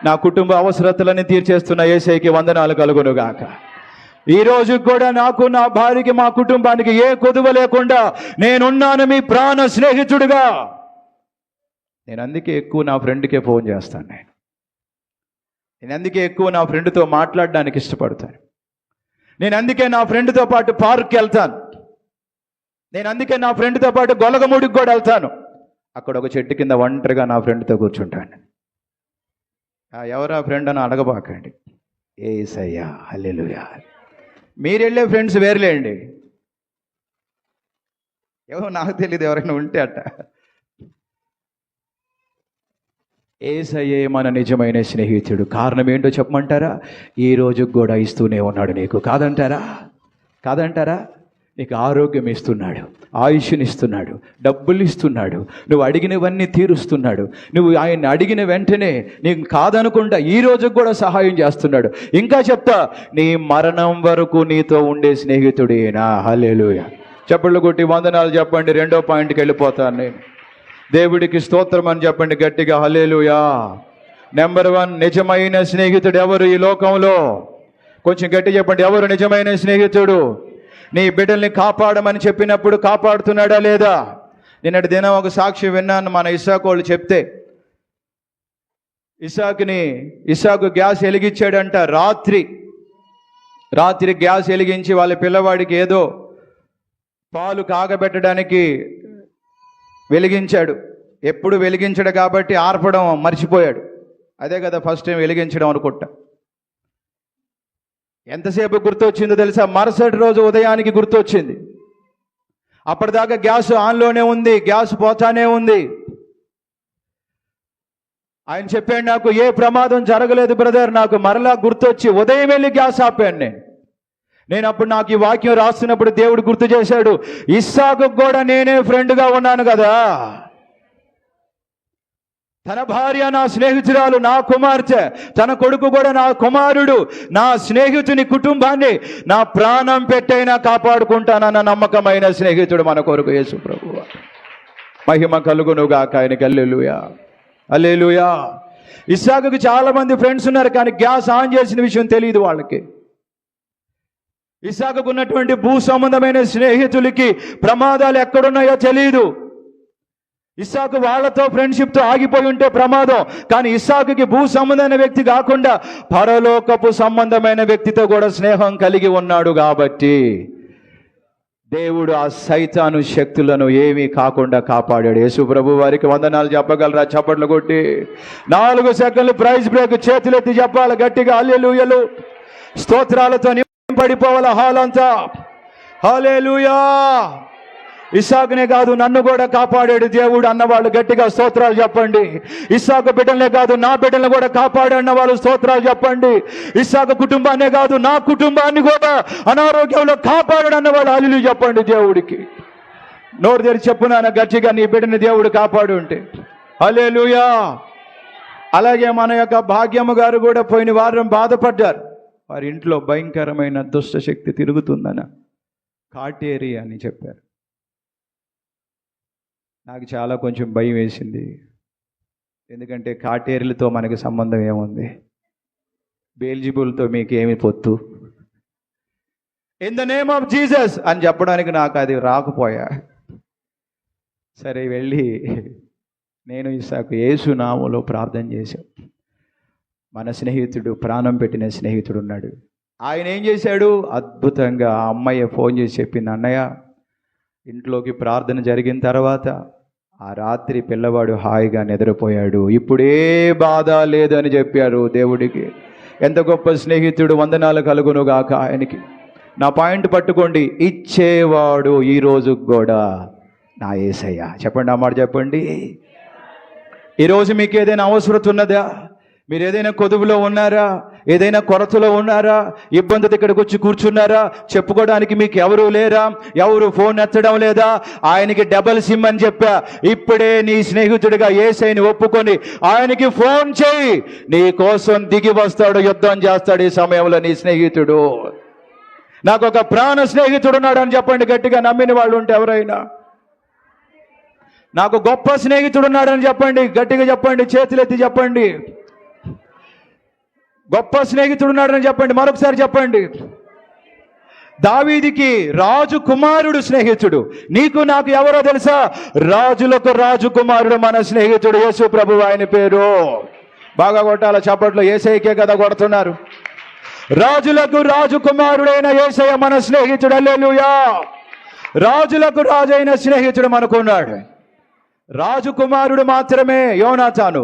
నా కుటుంబ అవసరతలన్నీ తీర్చేస్తున్న యేసయ్యకి వందనాలు కలుగునుగాక. ఈ రోజు కూడా నాకు, నా భార్యకి, మా కుటుంబానికి ఏ కొదువ లేకుండా నేనున్నాను మీ ప్రాణ స్నేహితుడిగా. నేను అందుకే ఎక్కువ నా ఫ్రెండ్కే ఫోన్ చేస్తాను. నేను అందుకే ఎక్కువ నా ఫ్రెండ్తో మాట్లాడడానికి ఇష్టపడతాను. నేను అందుకే నా ఫ్రెండ్తో పాటు పార్క్కి వెళ్తాను. నేను అందుకే నా ఫ్రెండ్తో పాటు గొలగముడికి కూడా వెళ్తాను. అక్కడ ఒక చెట్టు కింద ఒంటరిగా నా ఫ్రెండ్తో కూర్చుంటాను. ఎవరా ఫ్రెండ్ అని అడగబాకండి. యేసయ్యా. హల్లెలూయా. మీరు వెళ్ళే ఫ్రెండ్స్ వేరులేండి. ఎవరో నాకు తెలియదు, ఎవరైనా ఉంటే అట్ట. యేసయ్యే మన నిజమైన స్నేహితుడు. కారణం ఏంటో చెప్పమంటారా? ఈ రోజు కూడా ఇస్తూనే ఉన్నాడు నీకు. కాదంటారా? నీకు ఆరోగ్యం ఇస్తున్నాడు, ఆయుష్ని ఇస్తున్నాడు, డబ్బులు ఇస్తున్నాడు, నువ్వు అడిగినవన్నీ తీరుస్తున్నాడు. నువ్వు ఆయన్ని అడిగిన వెంటనే నీకు కాదనకుండా ఈ రోజు కూడా సహాయం చేస్తున్నాడు. ఇంకా చెప్తా, నీ మరణం వరకు నీతో ఉండే స్నేహితుడేనా. హల్లెలూయా. చప్పట్లు కొట్టి వందనాలు చెప్పండి. 2వ పాయింట్కి వెళ్ళిపోతాను నేను. దేవుడికి స్తోత్రం అని చెప్పండి గట్టిగా. హల్లెలూయా. నెంబర్ 1, నిజమైన స్నేహితుడు ఎవరు ఈ లోకంలో? కొంచెం గట్టి చెప్పండి. ఎవరు నిజమైన స్నేహితుడు? నీ బిడ్డల్ని కాపాడమని చెప్పినప్పుడు కాపాడుతున్నాడా లేదా? నిన్నటి దినం ఒక సాక్షి విన్నాను. మన ఇస్సాకు వాళ్ళు చెప్తే, ఇస్సాకు గ్యాస్ వెలిగించాడంట. రాత్రి గ్యాస్ వెలిగించి వాళ్ళ పిల్లవాడికి ఏదో పాలు కాగబెట్టడానికి వెలిగించాడు. ఎప్పుడు వెలిగించడు కాబట్టి ఆర్పడం మర్చిపోయాడు. అదే కదా ఫస్ట్ టైం వెలిగించడం అనుకుంటా. ఎంతసేపు గుర్తొచ్చిందో తెలుసా? మరుసటి రోజు ఉదయానికి గుర్తొచ్చింది. అప్పటిదాకా గ్యాస్ ఆన్లోనే ఉంది, గ్యాస్ పోతానే ఉంది. ఆయన చెప్పాడు, నాకు ఏ ప్రమాదం జరగలేదు బ్రదర్. నాకు మరలా గుర్తొచ్చి ఉదయం వెళ్ళి గ్యాస్ ఆపాను నేను అప్పుడు నాకు ఈ వాక్యం రాస్తున్నప్పుడు దేవుడు గుర్తు చేశాడు, ఇస్సాకు కూడా నేనే ఫ్రెండ్గా ఉన్నాను కదా. తన భార్య నా స్నేహితురాలు, నా కుమార్తె, తన కొడుకు కూడా నా కుమారుడు, నా స్నేహితుని కుటుంబాన్ని నా ప్రాణం పెట్టైనా కాపాడుకుంటానన్న నమ్మకమైన స్నేహితుడు మన కొరకు యేసు ప్రభువు. మహిమ కలుగునుగాక ఆయనకి. హల్లెలూయా. హల్లెలూయా. ఇస్సాకుకి చాలా మంది ఫ్రెండ్స్ ఉన్నారు, కానీ గ్యాస్ ఆన్ చేసిన విషయం తెలియదు వాళ్ళకి. ఇస్సాకుకు ఉన్నటువంటి భూ సంబంధమైన స్నేహితులకి ప్రమాదాలు ఎక్కడున్నాయో తెలియదు. ఇస్సాకు వాళ్ళతో ఫ్రెండ్షిప్తో ఆగిపోయి ఉంటే ప్రమాదం. కానీ ఇస్సాకుకి భూ సంబంధమైన వ్యక్తి కాకుండా పరలోకపు సంబంధమైన వ్యక్తితో కూడా స్నేహం కలిగి ఉన్నాడు కాబట్టి దేవుడు ఆ సైతాను శక్తులను ఏమీ కాకుండా కాపాడాడు. యేసు ప్రభు వారికి వందనాలు చెప్పగలరా? చప్పట్లు కొట్టి 4 సెకండ్లు ప్రైజ్ బ్రేక్. చేతులెత్తి చెప్పాలి గట్టిగా. హల్లెలూయలు. స్తోత్రాలతో పడిపోవాల హాల్ అంతా. హల్లెలూయా. ఇస్సాకునే కాదు నన్ను కూడా కాపాడాడు దేవుడు అన్నవాళ్ళు గట్టిగా స్తోత్రాలు చెప్పండి. ఇస్సాకు బిడ్డలనే కాదు నా బిడ్డలను కూడా కాపాడన్న వాళ్ళు స్తోత్రాలు చెప్పండి. ఇస్సాకు కుటుంబాన్నే కాదు నా కుటుంబాన్ని కూడా అనారోగ్యంలో కాపాడాడు అన్న వాళ్ళు హల్లెలూయా చెప్పండి దేవుడికి. నోరు తెరిచి చెప్పున్నాను గట్టిగా, నీ బిడ్డని దేవుడు కాపాడు ఉంటే హల్లెలూయా. అలాగే మన యొక్క భాగ్యమ్మ గారు కూడా పోయిన వారం బాధపడ్డారు. వారి ఇంట్లో భయంకరమైన దుష్ట శక్తి తిరుగుతుందన కాటేరి అని చెప్పారు. నాకు చాలా కొంచెం భయం వేసింది. ఎందుకంటే కాటేరులతో మనకి సంబంధం ఏముంది? బెల్జెబూల్తో మీకు ఏమి పొత్తు? In the name of Jesus అని చెప్పడానికి నాకు అది రాకపోయా. సరే వెళ్ళి నేను ఇస్సాకు యేసు నామములో ప్రార్థన చేశాం. మన స్నేహితుడు, ప్రాణం పెట్టిన స్నేహితుడు ఉన్నాడు. ఆయన ఏం చేశాడు? అద్భుతంగా ఆ అమ్మాయి ఫోన్ చేసి చెప్పింది, అన్నయ్య ఇంట్లోకి ప్రార్థన జరిగిన తర్వాత ఆ రాత్రి పిల్లవాడు హాయిగా నిద్రపోయాడు, ఇప్పుడే బాధ లేదని చెప్పారు. దేవుడికి ఎంత గొప్ప స్నేహితుడు, వందనాలు కలుగును గాక ఆయనకి. నా పాయింట్ పట్టుకోండి, ఇచ్చేవాడు ఈ రోజు కూడా నా యేసయ్య. చెప్పండి, ఆ మాట చెప్పండి. ఈరోజు మీకు ఏదైనా అవసరం ఉన్నదా? మీరు ఏదైనా కొదువులో ఉన్నారా? ఏదైనా కొరతలో ఉన్నారా? ఇబ్బంది ఇక్కడికి వచ్చి కూర్చున్నారా? చెప్పుకోవడానికి మీకు ఎవరు లేరా? ఎవరు ఫోన్ ఎత్తడం లేదా? ఆయనకి డబల్ సిమ్ అని చెప్పా. ఇప్పుడే నీ స్నేహితుడిగా యేసయ్యని ఒప్పుకొని ఆయనకి ఫోన్ చేయి. నీ కోసం దిగి వస్తాడు, యుద్ధం చేస్తాడు. ఈ సమయంలో నీ స్నేహితుడు, నాకు ఒక ప్రాణ స్నేహితుడు ఉన్నాడు అని చెప్పండి గట్టిగా. నమ్మిన వాళ్ళు ఉంటే ఎవరైనా, నాకు గొప్ప స్నేహితుడు ఉన్నాడని చెప్పండి గట్టిగా, చెప్పండి, చేతులెత్తి చెప్పండి. గొప్ప స్నేహితుడు ఉన్నాడని చెప్పండి, మరొకసారి చెప్పండి. దావీదుకి రాజు కుమారుడు స్నేహితుడు. నీకు నాకు ఎవరో తెలుసా? రాజులకు రాజు కుమారుడు మన స్నేహితుడు యేసు ప్రభు, ఆయన పేరు. బాగా కొట్టాల చప్పట్లో, యేసయ్యకే కదా కొడుతున్నారు. రాజులకు రాజు కుమారుడైన యేసయ్య మన స్నేహితుడు. హల్లెలూయా. రాజులకు రాజు అయిన స్నేహితుడు మనకున్నాడు. రాజు కుమారుడు మాత్రమే యోనాతాను.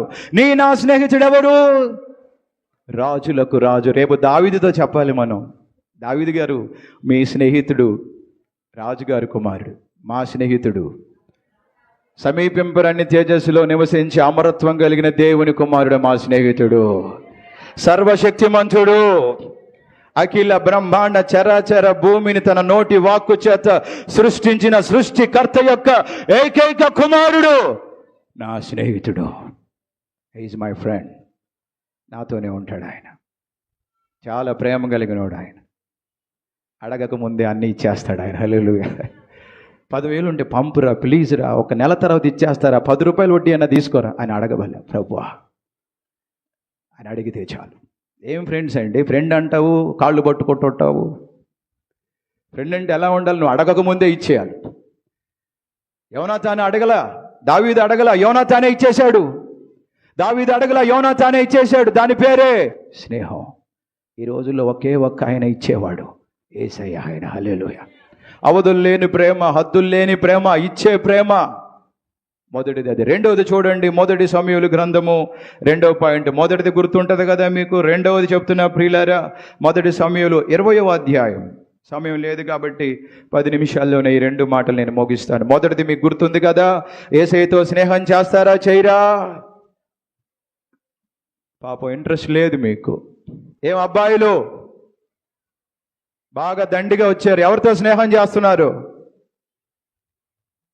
నా స్నేహితుడు ఎవరు? రాజులకు రాజు. రేపు దావీదుతో చెప్పాలి మనం, దావీదు గారు మీ స్నేహితుడు రాజుగారి కుమారుడు, మా స్నేహితుడు, సమీపింపరన్ని తేజస్సులో నివసించి అమరత్వం కలిగిన దేవుని కుమారుడు మా స్నేహితుడు, సర్వశక్తిమంతుడు, అఖిల బ్రహ్మాండ చరాచర భూమిని తన నోటి వాక్కు చేత సృష్టించిన సృష్టికర్త యొక్క ఏకైక కుమారుడు నా స్నేహితుడు. Is my friend. నాతోనే ఉంటాడు ఆయన. చాలా ప్రేమ కలిగినోడు ఆయన. అడగక ముందే అన్నీ ఇచ్చేస్తాడు ఆయన. హల్లెలూయా. 10,000 ఉంటే పంపురా, ప్లీజ్ రా, ఒక నెల తర్వాత ఇచ్చేస్తారా, 10 రూపాయలు వడ్డీ అన్న తీసుకోరా అని అడగబలే. ప్రభువా అని అడిగితే చాలు. ఏం ఫ్రెండ్స్ అండి? ఫ్రెండ్ అంటావు, కాళ్ళు పట్టుకుంటుంటావు. ఫ్రెండ్ అంటే ఎలా ఉండాలి? నువ్వు అడగక ముందే ఇచ్చేయాలి. యోనాతాను అడగల, దావీదు అడగల, యోనాతానే ఇచ్చేశాడు. దావీదు అడగల, యోనాతానే ఇచ్చేశాడు. దాని పేరే స్నేహం. ఈ రోజుల్లో ఒకే ఒక్క ఆయన ఇచ్చేవాడు, యేసయ్య ఆయన. హల్లెలూయా. అవధులు లేని ప్రేమ, హద్దులు లేని ప్రేమ, ఇచ్చే ప్రేమ. మొదటిది అది. రెండవది చూడండి, మొదటి సమూయేలు గ్రంథము 2వ పాయింట్. మొదటిది గుర్తుంటుంది కదా మీకు. రెండవది చెప్తున్నా ప్రియులారా, మొదటి సమూయేలు 20వ అధ్యాయం. సమయం లేదు కాబట్టి 10 నిమిషాల్లోనే ఈ 2 మాటలు నేను ముగిస్తాను. మొదటిది మీకు గుర్తుంది కదా, యేసయ్యతో స్నేహం చేస్తారా, చేయరా? పాపం ఇంట్రెస్ట్ లేదు మీకు. ఏం అబ్బాయిలు బాగా దండిగా వచ్చారు, ఎవరితో స్నేహం చేస్తున్నారు?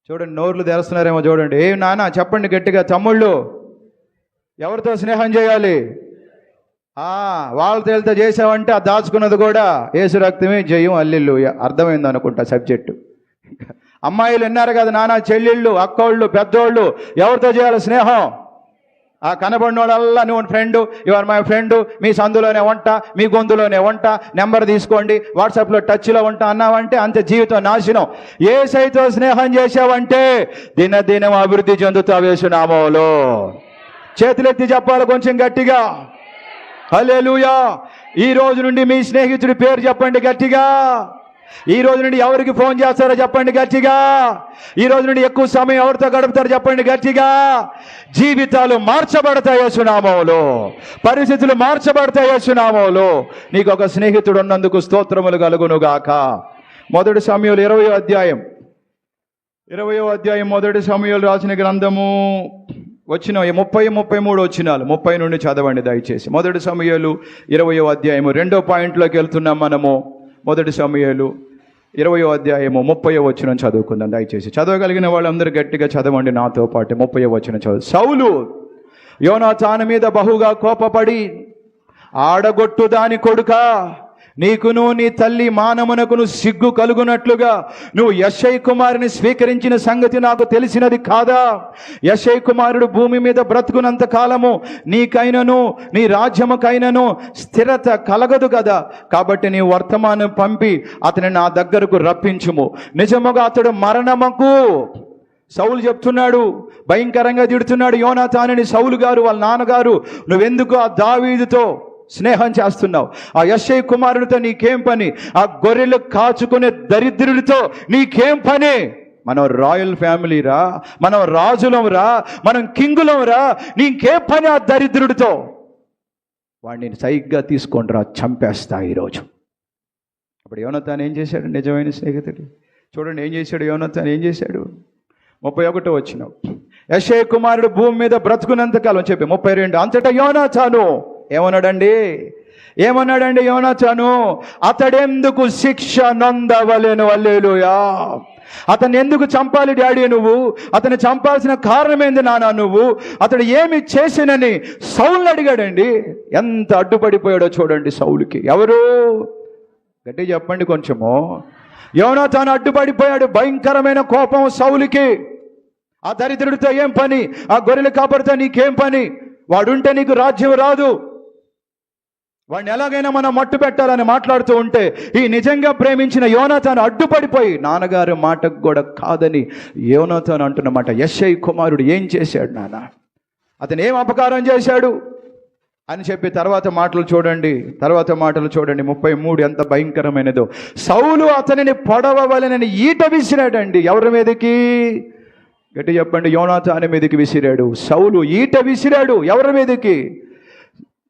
చూడండి, నోర్లు తెరుస్తున్నారేమో చూడండి. ఏం నాన్న చెప్పండి గట్టిగా. తమ్ముళ్ళు ఎవరితో స్నేహం చేయాలి? వాళ్ళతో వెళ్తే చేసావంటే ఆ దాచుకున్నది కూడా యేసు రక్తమే జయం. హల్లెలూయా. అర్థమైంది అనుకుంటా సబ్జెక్టు. అమ్మాయిలు విన్నారు కదా నాన్న, చెల్లెళ్ళు, అక్కోళ్ళు, పెద్దోళ్ళు ఎవరితో చేయాలి స్నేహం? ఆ కనబడినోడల్లా నువ్వు ఫ్రెండు, యువర్ మై ఫ్రెండు, మీ సందులోనే ఉంటా, మీ గొంతులోనే ఉంటా, నెంబర్ తీసుకోండి, వాట్సాప్లో టచ్లో ఉంటా అన్నావంటే అంతే, జీవితం నాశనం. యేసయ్యతో స్నేహం చేసావంటే దినదినం అభివృద్ధి చెందుతావు యేసు నామములో. చేతులెత్తి చెప్పాలి కొంచెం గట్టిగా. హల్లెలూయా. ఈ రోజు నుండి మీ స్నేహితుడి పేరు చెప్పండి గట్టిగా. ఈ రోజు నుండి ఎవరికి ఫోన్ చేస్తారో చెప్పండి గట్టిగా. ఈ రోజు నుండి ఎక్కువ సమయం ఎవరితో గడుపుతారో చెప్పండి గట్టిగా. జీవితాలు మార్చబడతాయి యేసు నామములో, పరిస్థితులు మార్చబడతాయి యేసు నామములో. నీకు ఒక స్నేహితుడు ఉన్నందుకు స్తోత్రములు కలుగును గాక. మొదటి సమూయేలు 20వ అధ్యాయం 20వ అధ్యాయం మొదటి సమూయేలు రాసిన గ్రంథము వచ్చిన 30-33 వచ్చినాలు 30 నుండి చదవండి దయచేసి. మొదటి సమూయేలు 20వ అధ్యాయము 2వ పాయింట్లోకి వెళ్తున్నాం మనము. మొదటి సమూయేలు 20వ అధ్యాయము 30వ వచనం చదువుకుందాం దయచేసి. చదవగలిగిన వాళ్ళందరూ గట్టిగా చదవండి నాతో పాటు. 30వ వచనం చదువు. సౌలు యోనాతాను మీద బహుగా కోపపడి, ఆడగొట్టు దాని కొడుకా, నీకును నీ తల్లి మానమునకును సిగ్గు కలుగునట్లుగా నువ్వు యెష్షయి కుమారుని స్వీకరించిన సంగతి నాకు తెలిసినది కాదా? యెష్షయి కుమారుడు భూమి మీద బ్రతుకునంత కాలము నీకైనను నీ రాజ్యముకైనను స్థిరత కలగదు కదా. కాబట్టి నీ వర్తమానం పంపి అతని నా దగ్గరకు రప్పించుము. నిజముగా అతడు మరణముకు, సౌలు చెప్తున్నాడు, భయంకరంగా తిడుతున్నాడు యోనాతానుని. సౌలు గారు వాళ్ళ నాన్నగారు, నువ్వెందుకు ఆ దావీదుతో స్నేహం చేస్తున్నావు? ఆ యెష్షయి కుమారుడితో నీకేం పని? ఆ గొర్రెలు కాచుకునే దరిద్రుడితో నీకేం పని? మనం రాయల్ ఫ్యామిలీ రా, మనం రాజులం రా, మనం కింగులం రా, నీకేం పని ఆ దరిద్రుడితో? వాడిని సైగ్గా తీసుకొని రా, చంపేస్తా ఈరోజు. అప్పుడు యోనాతాను ఏం చేశాడు? నిజమైన స్నేహితుడు. చూడండి ఏం చేశాడు యోనాతాను, ఏం చేశాడు? 31వ వచనం. యెష్షయి కుమారుడు భూమి మీద బ్రతుకున్నంతకాలం చెప్పి 32. అంతటా యోనాతాను ఏమన్నాడండి యోనాతాను? అతడెందుకు శిక్ష నొందవలెను? హల్లెలూయా. అతన్ని ఎందుకు చంపాలి డాడీ నువ్వు? అతన్ని చంపాల్సిన కారణం ఏంది నాన్న నువ్వు? అతడు ఏమి చేసినని సౌలుని అడిగాడండి. ఎంత అడ్డుపడిపోయాడో చూడండి సౌలుకి. ఎవరు? గట్టిగా చెప్పండి కొంచెము. యోనాతాను అడ్డుపడిపోయాడు. భయంకరమైన కోపం సౌలుకి. ఆ దరిద్రుడితో ఏం పని? ఆ గొర్రెల కాపరితో నీకేం పని? వాడుంటే నీకు రాజ్యం రాదు. వాడిని ఎలాగైనా మనం మట్టు పెట్టాలని మాట్లాడుతూ ఉంటే ఈ నిజంగా ప్రేమించిన యోనాతాను అడ్డుపడిపోయి, నాన్నగారు మాటకు కూడా కాదని యోనాతాను అంటున్నమాట. యెష్షయి కుమారుడు ఏం చేశాడు నాన్న? అతను ఏం అపకారం చేశాడు అని చెప్పి తర్వాత మాటలు చూడండి. 33 ఎంత భయంకరమైనదో. సౌలు అతనిని పొడవవలెనని ఈట విసిరాడండి. ఎవరి మీదకి? గట్టి చెప్పండి. యోనాతాను మీదకి విసిరాడు. సౌలు ఈట విసిరాడు. ఎవరి మీదకి?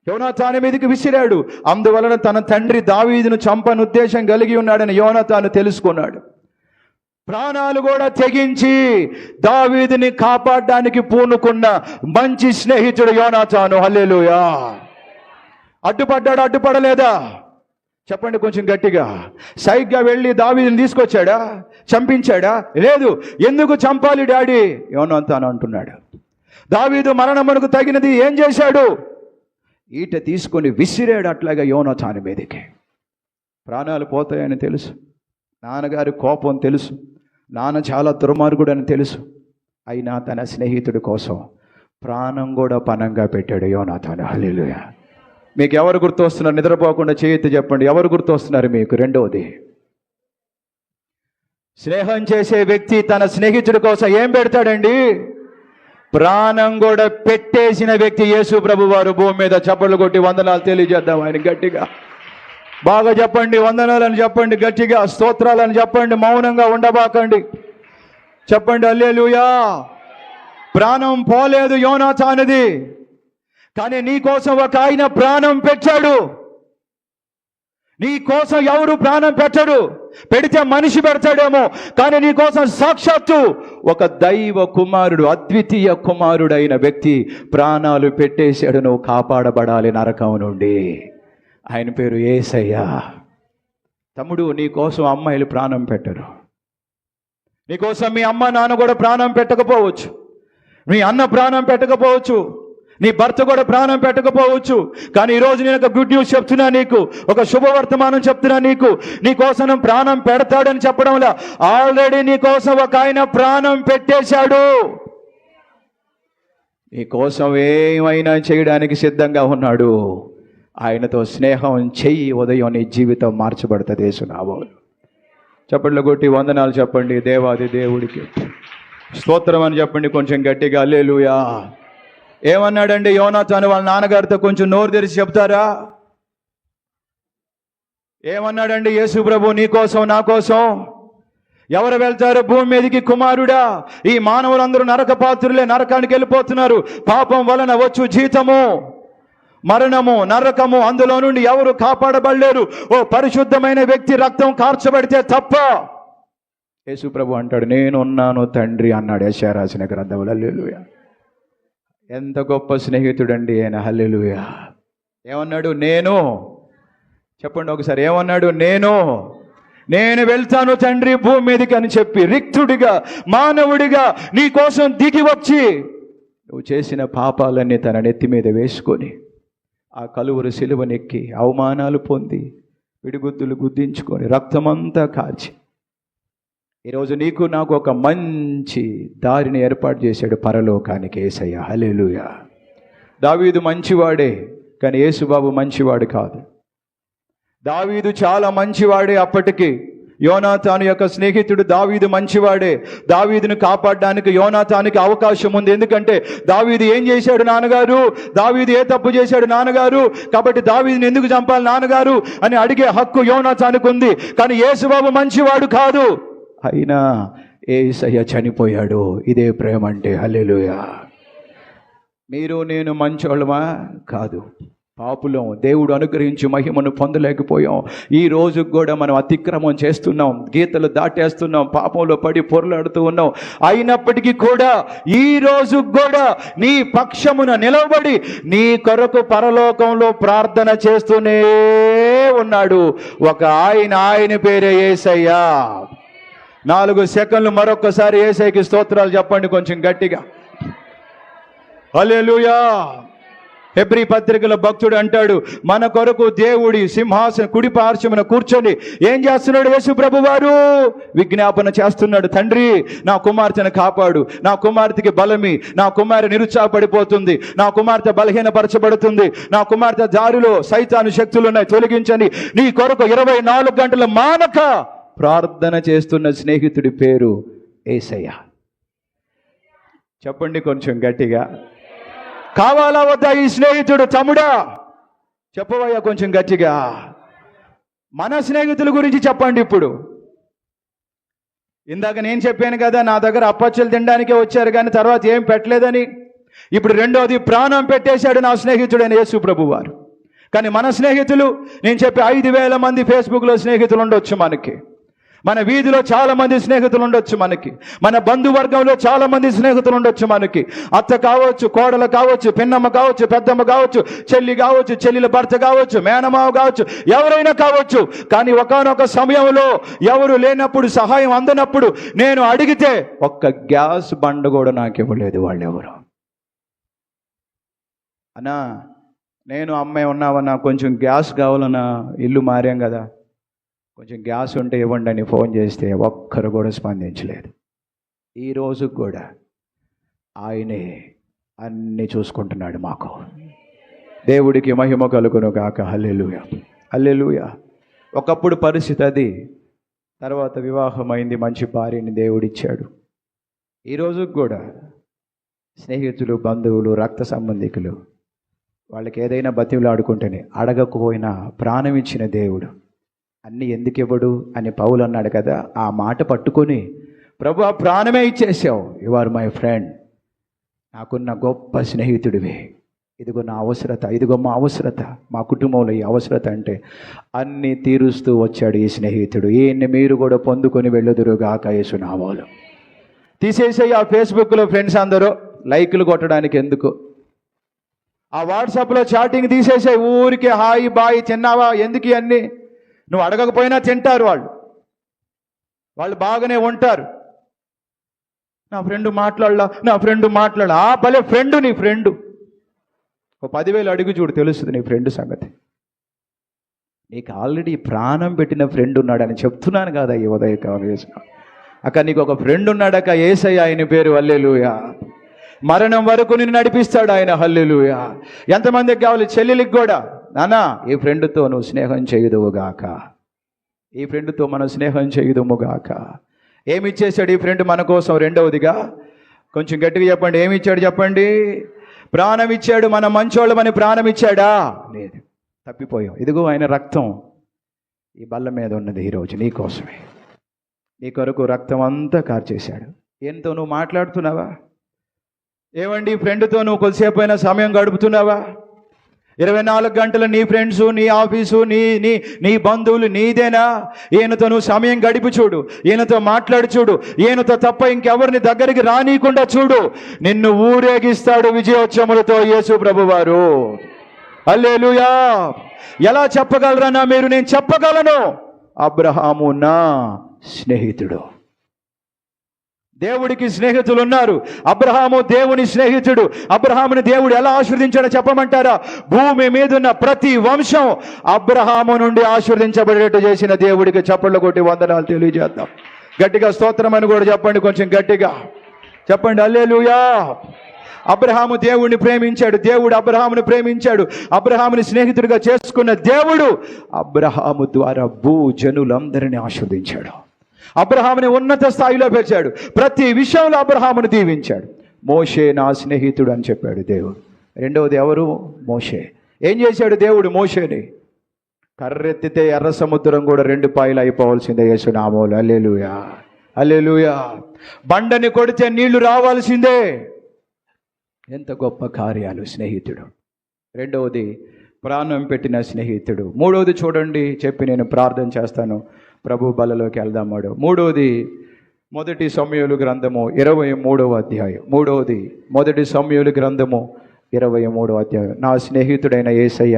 యోనాతాను మీదకి విసిరాడు. అందువలన తన తండ్రి దావీదును చంపని ఉద్దేశం కలిగి ఉన్నాడని యోనాతాను తెలుసుకున్నాడు. ప్రాణాలు కూడా తెగించి దావీదుని కాపాడడానికి పూనుకున్న మంచి స్నేహితుడు యోనాతాను. హల్లెలూయా. అడ్డుపడలేదా? చెప్పండి కొంచెం గట్టిగా. సైగ్గా వెళ్ళి దావీదుని తీసుకొచ్చాడా? చంపించాడా? లేదు. ఎందుకు చంపాలి డాడీ? యోనాతాను అంటున్నాడు. దావీదు మరణమునకు తగినది ఏం చేశాడు? ఈట తీసుకొని విసిరాడు అట్లాగా యోనాతాను మీదకి. ప్రాణాలు పోతాయని తెలుసు, నాన్నగారి కోపం తెలుసు, నాన్న చాలా దుర్మార్గుడు అని తెలుసు. అయినా తన స్నేహితుడి కోసం ప్రాణం కూడా పణంగా పెట్టాడు యోనాతాను. హల్లెలూయా. మీకు ఎవరు గుర్తొస్తున్నారు? నిద్రపోకుండా చేయెత్తి చెప్పండి. ఎవరు గుర్తొస్తున్నారు మీకు? రెండవది, స్నేహం చేసే వ్యక్తి తన స్నేహితుడి కోసం ఏం పెడతాడండి? ప్రాణం కూడా పెట్టేసిన వ్యక్తి యేసు ప్రభు వారు. భూమి మీద చప్పట్లు కొట్టి వందనాలు తెలియజేద్దాం ఆయన గట్టిగా. బాగా చెప్పండి, వందనాలని చెప్పండి, గట్టిగా స్తోత్రాలని చెప్పండి, మౌనంగా ఉండబాకండి. చెప్పండి హల్లెలూయా. ప్రాణం పోలేదు యోనాతానుది, కానీ నీ కోసం ఒక ఆయన ప్రాణం పెట్టాడు. నీ కోసం ఎవరు ప్రాణం పెట్టడు. పెడితే మనిషి పెడతాడేమో, కానీ నీ కోసం సాక్షాత్తు ఒక దైవ కుమారుడు, అద్వితీయ కుమారుడైన వ్యక్తి ప్రాణాలు పెట్టేశాడు. నువ్వు కాపాడబడాలి నరకం నుండి. ఆయన పేరు యేసయ్య. తమ్ముడు, నీ కోసం అమ్మాయిలు ప్రాణం పెట్టరు. నీకోసం మీ అమ్మ నాన్న కూడా ప్రాణం పెట్టకపోవచ్చు, మీ అన్న ప్రాణం పెట్టకపోవచ్చు, నీ భర్త కూడా ప్రాణం పెట్టకపోవచ్చు. కానీ ఈరోజు నేను ఒక గుడ్ న్యూస్ చెప్తున్నా నీకు, ఒక శుభవర్తమానం చెప్తున్నా నీకు. నీ కోసం ప్రాణం పెడతాడని చెప్పడంలా, ఆల్రెడీ నీ కోసం ఒక ఆయన ప్రాణం పెట్టేశాడు. నీ కోసం ఏమైనా చేయడానికి సిద్ధంగా ఉన్నాడు. ఆయనతో స్నేహం చెయ్యి, ఉదయం నీ జీవితం మార్చబడుతుంది. యేసునామములో చప్పట్లు కొట్టి వందనాలు చెప్పండి దేవాది దేవుడికి స్తోత్రం అని చెప్పండి కొంచెం గట్టిగా. హల్లెలూయా. ఏమన్నాడండి యోనాతాను వాళ్ళ నాన్నగారితో? కొంచెం నోరు తెరిచి చెప్తారా? ఏమన్నాడండి యేసు ప్రభు నీ కోసం నా కోసం? ఎవరు వెళ్తారు భూమి మీదకి? కుమారుడా. ఈ మానవులందరూ నరక పాత్రులే, నరకానికి వెళ్ళిపోతున్నారు. పాపం వలన వచ్చు జీతము మరణము, నరకము. అందులో నుండి ఎవరు కాపాడబడలేరు. ఓ పరిశుద్ధమైన వ్యక్తి రక్తం కార్చబడితే తప్ప యేసు ప్రభు అంటాడు, నేనున్నాను తండ్రి అన్నాడు యెషయా రాసిన గ్రంథంలో. హల్లెలూయా. ఎంత గొప్ప స్నేహితుడండి ఆయన. హల్లెలూయా. ఏమన్నాడు? నేను. చెప్పండి ఒకసారి, ఏమన్నాడు? నేను వెళ్తాను తండ్రి భూమి మీదకి అని చెప్పి రిక్తుడిగా మానవుడిగా నీ కోసం దిగి వచ్చి నువ్వు చేసిన పాపాలన్నీ తన నెత్తి మీద వేసుకొని ఆ కలువరు సిలువనెక్కి అవమానాలు పొంది పిడిగుద్దులు గుద్దించుకొని రక్తమంతా కాచి ఈరోజు నీకు నాకు ఒక మంచి దారిని ఏర్పాటు చేశాడు పరలోకానికి యేసయ్య. హల్లెలూయా. దావీదు మంచివాడే, కానీ యేసుబాబు మంచివాడు కాదు. దావీదు చాలా మంచివాడే అప్పటికి. యోనాతాను యొక్క స్నేహితుడు దావీదు మంచివాడే. దావీదును కాపాడడానికి యోనాతానికి అవకాశం ఉంది. ఎందుకంటే దావీదు ఏం చేశాడు నాన్నగారు, దావీదు ఏ తప్పు చేశాడు నాన్నగారు, కాబట్టి దావీదుని ఎందుకు చంపాలి నాన్నగారు అని అడిగే హక్కు యోనాతానికి ఉంది. కానీ యేసుబాబు మంచివాడు కాదు, అయినా యేసయ్య చనిపోయాడు. ఇదే ప్రేమ అంటే. హల్లెలూయా. మీరు నేను మంచోళ్ళమా? కాదు, పాపులం. దేవుడు అనుగ్రహించి మహిమను పొందలేకపోయాం. ఈ రోజు కూడా మనం అతిక్రమం చేస్తున్నాం, గీతలు దాటేస్తున్నాం, పాపంలో పడి పొరలాడుతూ ఉన్నాం. అయినప్పటికీ కూడా ఈ రోజు కూడా నీ పక్షమున నిలబడి నీ కొరకు పరలోకంలో ప్రార్థన చేస్తూనే ఉన్నాడు ఒక ఆయన పేరే యేసయ్య. 4 సెకండ్లు మరొకసారి యేసయ్యకి స్తోత్రాలు చెప్పండి కొంచెం గట్టిగా. హల్లెలూయా. హెబ్రీ పత్రికలో భక్తుడు అంటాడు, మన కొరకు దేవుడి సింహాసన కుడి పార్శ్వమున కూర్చొని ఏం చేస్తున్నాడు యేసు ప్రభు వారు? విజ్ఞాపన చేస్తున్నాడు, తండ్రి నా కుమార్తెను కాపాడు, నా కుమార్తెకి బలమి, నా కుమార్తె నిరుత్సాహపడిపోతుంది, నా కుమార్తె బలహీనపరచబడుతుంది, నా కుమార్తె దారిలో సైతాను శక్తులు ఉన్నాయి, తొలగించని నీ కొరకు 24 గంటలు మానక ప్రార్థన చేస్తున్న స్నేహితుడి పేరు యేసయ్య. చెప్పండి కొంచెం గట్టిగా. కావాలా వద్దా ఈ స్నేహితుడు? తమ్ముడా చెప్పవయ్యా కొంచెం గట్టిగా. మన స్నేహితుల గురించి చెప్పండి. ఇప్పుడు ఇందాక నేను చెప్పాను కదా, నా దగ్గర అప్పచ్చలు తినడానికే వచ్చారు కానీ తర్వాత ఏం పెట్టలేదని. ఇప్పుడు రెండోది, ప్రాణం పెట్టేశాడు నా స్నేహితుడైన యేసు ప్రభు వారు. కానీ మన స్నేహితులు, నేను చెప్పి 5,000 మంది ఫేస్బుక్లో స్నేహితులు ఉండొచ్చు మనకి, మన వీధిలో చాలా మంది స్నేహితులు ఉండొచ్చు మనకి, మన బంధువర్గంలో చాలా మంది స్నేహితులు ఉండొచ్చు మనకి. అత్త కావచ్చు, కోడలు కావచ్చు, పిన్నమ్మ కావచ్చు, పెద్దమ్మ కావచ్చు, చెల్లి కావచ్చు, చెల్లెల భర్త కావచ్చు, మేనమావ కావచ్చు, ఎవరైనా కావచ్చు. కానీ ఒకానొక సమయంలో ఎవరు లేనప్పుడు, సహాయం అందనప్పుడు నేను అడిగితే ఒక్క గ్యాస్ బండ కూడా నాకు ఇవ్వలేదు వాళ్ళెవరు. అన్నా నేను అమ్మాయి ఉన్నావన్నా, కొంచెం గ్యాస్ కావాలన్నా, ఇల్లు మారాం కదా, కొంచెం గ్యాస్ ఉంటే ఇవ్వండి అని ఫోన్ చేస్తే ఒక్కరు కూడా స్పందించలేదు. ఈరోజు కూడా ఆయనే అన్నీ చూసుకుంటున్నాడు మాకు. దేవుడికి మహిమ కలుగును గాక. హల్లెలూయా. హల్లెలూయా. ఒకప్పుడు పరిస్థితి అది, తర్వాత వివాహమైంది, మంచి భార్యని దేవుడిచ్చాడు. ఈరోజు కూడా స్నేహితులు, బంధువులు, రక్త సంబంధికులు వాళ్ళకి ఏదైనా బతిమలాడుకుంటేనే అడగకపోయినా ప్రాణం ఇచ్చిన దేవుడు అన్నీ ఎందుకు ఇవ్వడు అని పౌలు అన్నాడు కదా. ఆ మాట పట్టుకొని, ప్రభు ప్రాణమే ఇచ్చేసావు, యు ఆర్ మై ఫ్రెండ్, నాకున్న గొప్ప స్నేహితుడివే, ఇదిగో నా అవసరత, ఇదిగో మా అవసరత, మా కుటుంబంలో ఈ అవసరత అంటే అన్నీ తీరుస్తూ వచ్చాడు ఈ స్నేహితుడు. ఈయన్ని మీరు కూడా పొందుకొని వెళ్ళుదురుగాక యేసు నామములో. తీసేసాయి ఆ ఫేస్బుక్లో ఫ్రెండ్స్ అందరూ లైకులు కొట్టడానికి ఎందుకు, ఆ వాట్సాప్లో చాటింగ్ తీసేసాయి, ఊరికి హాయి బాయి తిన్నావా ఎందుకు ఇవన్నీ. నువ్వు అడగకపోయినా తింటారు వాళ్ళు బాగానే ఉంటారు. నా ఫ్రెండ్ మాట్లాడలా, ఆ భలే ఫ్రెండ్, నీ ఫ్రెండు ఒక 10,000 అడుగు చూడు, తెలుస్తుంది నీ ఫ్రెండ్ సంగతి. నీకు ఆల్రెడీ ప్రాణం పెట్టిన ఫ్రెండ్ ఉన్నాడని చెప్తున్నాను కదా ఈ ఉదయకాలం వేసిన. అక్క నీకు ఒక ఫ్రెండ్ ఉన్నాడక్క, యేసయ్య, ఆయన పేరు. హల్లెలూయా. మరణం వరకు నిన్ను నడిపిస్తాడు ఆయన. హల్లెలూయా. ఎంతమందికి కావాలి? చెల్లెలికి కూడా, నాన్న ఈ ఫ్రెండ్తో నువ్వు స్నేహం చేయుదువుగాక, ఈ ఫ్రెండ్తో మనం స్నేహం చేయుదుముగాక. ఏమి ఇచ్చేసాడు ఈ ఫ్రెండ్ మన కోసం? రెండవదిగా కొంచెం గట్టిగా చెప్పండి, ఏమి ఇచ్చాడు చెప్పండి? ప్రాణం ఇచ్చాడు. మన మంచోళ్ళమని ప్రాణం ఇచ్చాడా? లేదు, తప్పిపోయాం. ఇదిగో ఆయన రక్తం ఈ బల్ల మీద ఉన్నది ఈరోజు నీ కోసమే, నీ కొరకు రక్తం అంతా కార్చేశాడు. ఏంతో నువ్వు మాట్లాడుతున్నావా? ఏమండి ఫ్రెండ్తో నువ్వు కొద్దిసేపు అయినా సమయం గడుపుతున్నావా? 24 గంటలు నీ ఫ్రెండ్స్, నీ ఆఫీసు, నీ నీ నీ బంధువులు నీదేనా? ఈయనతో నువ్వు సమయం గడిపి చూడు, ఈయనతో మాట్లాడి చూడు, ఈయనతో తప్ప ఇంకెవరిని దగ్గరికి రానీయకుండా చూడు. నిన్ను ఊరేగిస్తాడు విజయోత్సవములతో యేసు ప్రభువారు. హల్లెలూయా. ఎలా చెప్పగలరన్నా మీరు? నేను చెప్పగలను. అబ్రహాము నా స్నేహితుడు. దేవుడికి స్నేహితులు ఉన్నారు. అబ్రహాము దేవుని స్నేహితుడు. అబ్రహాముని దేవుడు ఎలా ఆశీర్వదించాడో చెప్పమంటారా? భూమి మీద ఉన్న ప్రతి వంశం అబ్రహాము నుండి ఆశీర్వదించబడేట్టు చేసిన దేవుడికి చప్పట్లు కొట్టి వందనాలు తెలియజేద్దాం. గట్టిగా స్తోత్రం అని కూడా చెప్పండి, కొంచెం గట్టిగా చెప్పండి. హల్లెలూయా. అబ్రహాము దేవుడిని ప్రేమించాడు, దేవుడు అబ్రహాముని ప్రేమించాడు. అబ్రహాముని స్నేహితుడిగా చేసుకున్న దేవుడు అబ్రహాము ద్వారా భూజనులందరినీ ఆశీర్వదించాడు. అబ్రహాముని ఉన్నత స్థాయిలో పెంచాడు. ప్రతి విషయంలో అబ్రహాముని దీవించాడు. మోషే నా స్నేహితుడు అని చెప్పాడు దేవుడు. రెండవది ఎవరు? మోషే. ఏం చేశాడు దేవుడు మోషేని? కర్రెత్తితే ఎర్ర సముద్రం కూడా 2 పాయలు అయిపోవాల్సిందే యేసు నామములో. హల్లెలూయా, హల్లెలూయా. బండని కొడితే నీళ్లు రావాల్సిందే. ఎంత గొప్ప కార్యాలు స్నేహితుడు. రెండవది ప్రాణం పెట్టిన స్నేహితుడు. మూడవది చూడండి, చెప్పి నేను ప్రార్థన చేస్తాను, ప్రభు బలలోకి వెళ్దామాడు. మూడవది మొదటి సమూయేలు గ్రంథము 23వ అధ్యాయం. మొదటి సమూయేలు గ్రంథము 23వ అధ్యాయం. నా స్నేహితుడైన యేసయ్య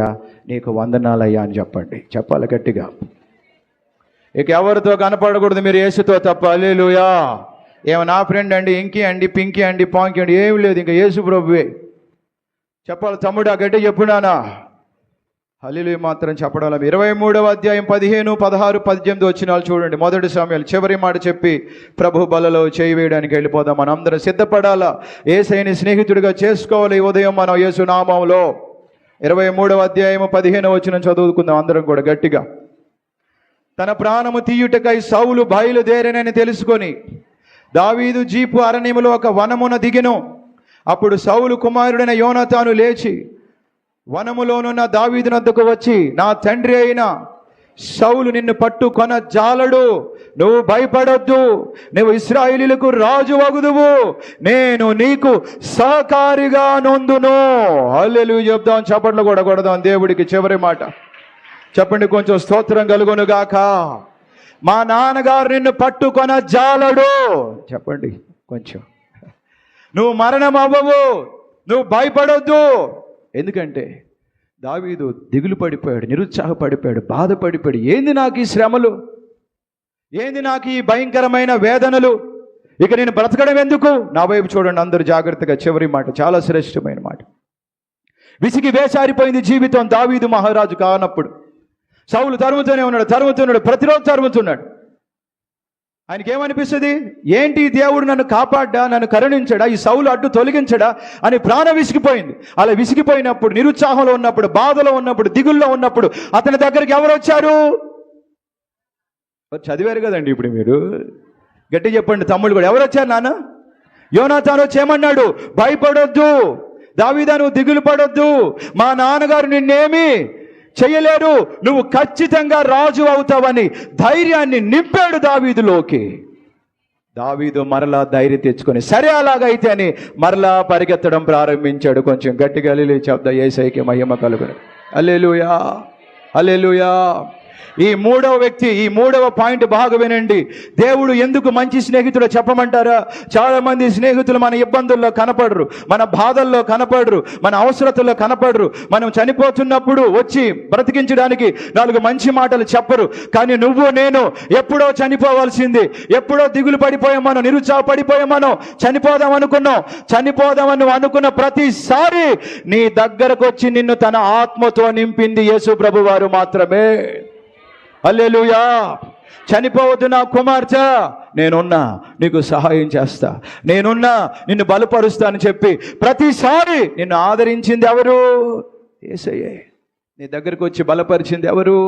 నీకు వందనాలయ్యా అని చెప్పండి. చెప్పాలి గట్టిగా. ఇక ఎవరితో కనపడకూడదు మీరు, యేసుతో తప్ప. హల్లెలూయా. ఏమో నా ఫ్రెండ్ అండి, ఇంకి అండి, పింకి అండి, పాంకి అండి, ఏమి లేదు, ఇంకా యేసు ప్రభువే చెప్పాలి. తమ్ముడా గట్టి చెప్పుడానా? హల్లెలూయా మాత్రం చెప్పడం. 23వ అధ్యాయం 15, 16, 18 వచనాలు చూడండి. మొదటి సమూయేలు చివరి మాట చెప్పి ప్రభు బలలో చేయి వేయడానికి వెళ్ళిపోదాం. మనం అందరం సిద్ధపడాలా. యేసయ్యని స్నేహితుడిగా చేసుకోవాలి. ఈ ఉదయం మనం యేసు నామములో 23వ అధ్యాయం 15వ వచనం చదువుకుందాం అందరం కూడా గట్టిగా. తన ప్రాణము తీయుటకై సౌలు బయలుదేరనని తెలుసుకొని దావీదు జీపు అరణ్యములో ఒక వనమున దిగెను. అప్పుడు సౌలు కుమారుడైన యోనాతాను లేచి వనములోనున్న దావీదు నద్దకు వచ్చి, నా తండ్రి అయిన సౌలు నిన్ను పట్టుకొన జాలడు, నువ్వు భయపడొద్దు, నువ్వు ఇశ్రాయేలీయులకు రాజు వగుదువు, నేను నీకు సహకారిగా నొందును. హల్లెలూయా చెప్దాం, చప్పట్లు కూడా కొడదాం దేవుడికి. చివరి మాట చెప్పండి, కొంచెం స్తోత్రం కలుగునుగాక. మా నాన్నగారు నిన్ను పట్టుకొన జాలడు. చెప్పండి కొంచెం. నువ్వు మరణం అవ్వవు, నువ్వు భయపడొద్దు. ఎందుకంటే దావీదు దిగులు పడిపోయాడు, నిరుత్సాహపడిపోయాడు, బాధపడిపోయాడు. ఏంది నాకు ఈ శ్రమలు, ఏంది నాకు ఈ భయంకరమైన వేదనలు, ఇక నేను బ్రతకడం ఎందుకు? నా వైపు చూడండి అందరూ జాగ్రత్తగా. చివరి మాట చాలా శ్రేష్టమైన మాట. విసిగి వేసారిపోయింది జీవితం దావీదు మహారాజు కానప్పుడు. సౌలు తరుముతూనే ఉన్నాడు, ప్రతిరోజు తరుముతున్నాడు. ఆయనకి ఏమనిపిస్తుంది? ఏంటి దేవుడు నన్ను కాపాడ్డా, నన్ను కరుణించడా, ఈ సౌలు అడ్డు తొలగించడా అని ప్రాణం విసిగిపోయింది. అలా విసిగిపోయినప్పుడు, నిరుత్సాహంలో ఉన్నప్పుడు, బాధలో ఉన్నప్పుడు, దిగుల్లో ఉన్నప్పుడు అతని దగ్గరికి ఎవరు వచ్చారు? చదివారు కదండి ఇప్పుడు మీరు. గట్టి చెప్పండి తమ్ముళ్ళు కూడా. ఎవరు వచ్చారు నాన్న? యోనాతాను వచ్చి ఏమన్నాడు? భయపడొద్దు దావీదా, నువ్వు దిగులు పడొద్దు, మా నాన్నగారు నిన్నేమి చెయ్యలేరు, నువ్వు ఖచ్చితంగా రాజు అవుతావని ధైర్యాన్ని నింపాడు దావీదులోకి. దావీదు మరలా ధైర్యం తెచ్చుకొని సరే అలాగైతే అని మరలా పరిగెత్తడం ప్రారంభించాడు. కొంచెం గట్టిగా హల్లెలూయా చెప్దా. యేసయ్యకి మహిమ కలుగును. హల్లెలూయా, హల్లెలూయా. ఈ మూడవ వ్యక్తి, ఈ మూడవ పాయింట్ బాగా వినండి. దేవుడు ఎందుకు మంచి స్నేహితుడో చెప్పమంటారా? చాలా మంది స్నేహితులు మన ఇబ్బందుల్లో కనపడరు, మన బాధల్లో కనపడరు, మన అవసరతల్లో కనపడరు. మనం చనిపోతున్నప్పుడు వచ్చి బ్రతికించడానికి 4 మంచి మాటలు చెప్పరు. కానీ నువ్వు నేను ఎప్పుడో చనిపోవాల్సింది, ఎప్పుడో దిగులు పడిపోయామనో, నిరుత్సాహపడిపోయామనో, చనిపోదామని అనుకున్న ప్రతిసారి నీ దగ్గరకు వచ్చి నిన్ను తన ఆత్మతో నింపింది యేసు ప్రభువారు మాత్రమే. హల్లెలూయా. చనిపోవద్దు నా కుమార్తె, నేనున్నా, నీకు సహాయం చేస్తా, నేనున్నా, నిన్ను బలపరుస్తా అని చెప్పి ప్రతిసారి నిన్ను ఆదరించింది ఎవరు? యేసయ్యే. నీ దగ్గరకు వచ్చి బలపరిచింది ఎవరు?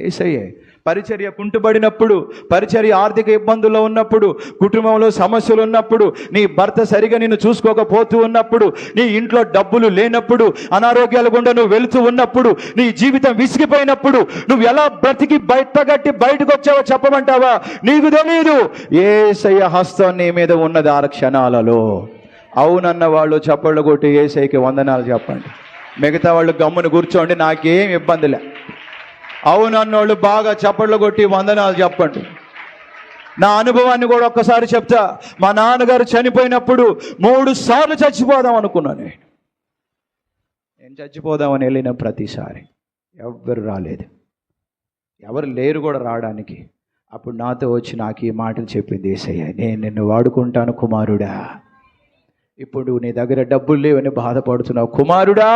యేసయ్యే. పరిచర్య కుంటుబడినప్పుడు, పరిచర్య ఆర్థిక ఇబ్బందుల్లో ఉన్నప్పుడు, కుటుంబంలో సమస్యలు ఉన్నప్పుడు, నీ భర్త సరిగా నిన్ను చూసుకోకపోతూ ఉన్నప్పుడు, నీ ఇంట్లో డబ్బులు లేనప్పుడు, అనారోగ్యాల గుండా నువ్వు వెళుతూ ఉన్నప్పుడు, నీ జీవితం విసిగిపోయినప్పుడు, నువ్వు ఎలా బ్రతికి బయటగట్టి బయటకు వచ్చావో చెప్పమంటావా? నీకు తెలీదు. యేసయ్య హస్తం నీ మీద ఉన్నది ఆ క్షణాలలో. అవునన్న వాళ్ళు చప్పళ్ళు కొట్టి యేసయ్యకి వందనాలు చెప్పండి. మిగతా వాళ్ళు గమ్మున కూర్చోండి, నాకేం ఇబ్బందిలే. అవునన్నోళ్ళు బాగా చప్పట్లు కొట్టి వందనాలు చెప్పండి. నా అనుభవాన్ని కూడా ఒక్కసారి చెప్తా. మా నాన్నగారు చనిపోయినప్పుడు 3 సార్లు చచ్చిపోదాం అనుకున్నాను. నేను చచ్చిపోదామని వెళ్ళిన ప్రతిసారి ఎవ్వరు రాలేదు, ఎవరు లేరు కూడా రావడానికి. అప్పుడు నాతో వచ్చి నాకు ఈ మాటలు చెప్పింది, యేసయ్య నేను నిన్ను వాడుకుంటాను కుమారుడా. ఇప్పుడు నీ దగ్గర డబ్బులు లేవని బాధపడుతున్నావు కుమారుడా,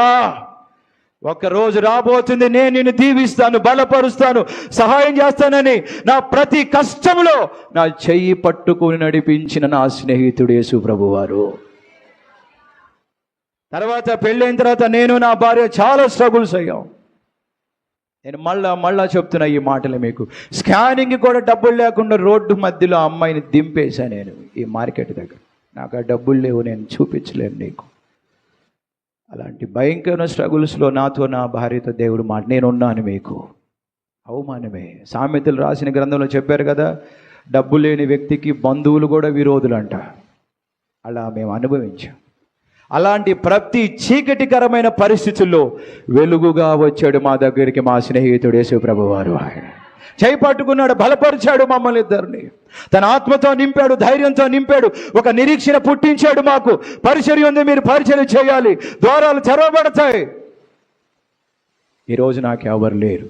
ఒక్కరోజు రాబోతుంది, నేను నిన్ను దీవిస్తాను, బలపరుస్తాను, సహాయం చేస్తానని నా ప్రతి కష్టంలో నా చెయ్యి పట్టుకుని నడిపించిన నా స్నేహితుడు యేసు ప్రభువారు. తర్వాత పెళ్ళైన తర్వాత నేను నా భార్య చాలా స్ట్రగుల్స్ అయ్యాం. నేను మళ్ళా చెప్తున్నా ఈ మాటలు మీకు. స్కానింగ్ కూడా డబ్బులు లేకుండా రోడ్డు మధ్యలో అమ్మాయిని దింపేశాను నేను ఈ మార్కెట్ దగ్గర. నాకు ఆ డబ్బులు లేవు, నేను చూపించలేను నీకు. అలాంటి భయంకరమైన స్ట్రగుల్స్లో నాతో నా భార్యతో దేవుడు మాట, నేనున్నాను మీకు. అవమానమే. సామెతలు రాసిన గ్రంథంలో చెప్పారు కదా, డబ్బు లేని వ్యక్తికి బంధువులు కూడా విరోధులంట. అలా మేము అనుభవించాం. అలాంటి ప్రతి చీకటికరమైన పరిస్థితుల్లో వెలుగుగా వచ్చాడు మా దగ్గరికి మా స్నేహితుడు యేసు ప్రభువారు. ఆయన చేయి పట్టుకున్నాడు, బలపరిచాడు మమ్మల్ని ఇద్దరిని, తన ఆత్మతో నింపాడు, ధైర్యంతో నింపాడు, ఒక నిరీక్షణ పుట్టించాడు మాకు. పరిచర్య ఉంది, మీరు పరిచర్య చేయాలి, ద్వారాలు తెరవబడతాయి. ఈరోజు నాకు ఎవరు లేరు,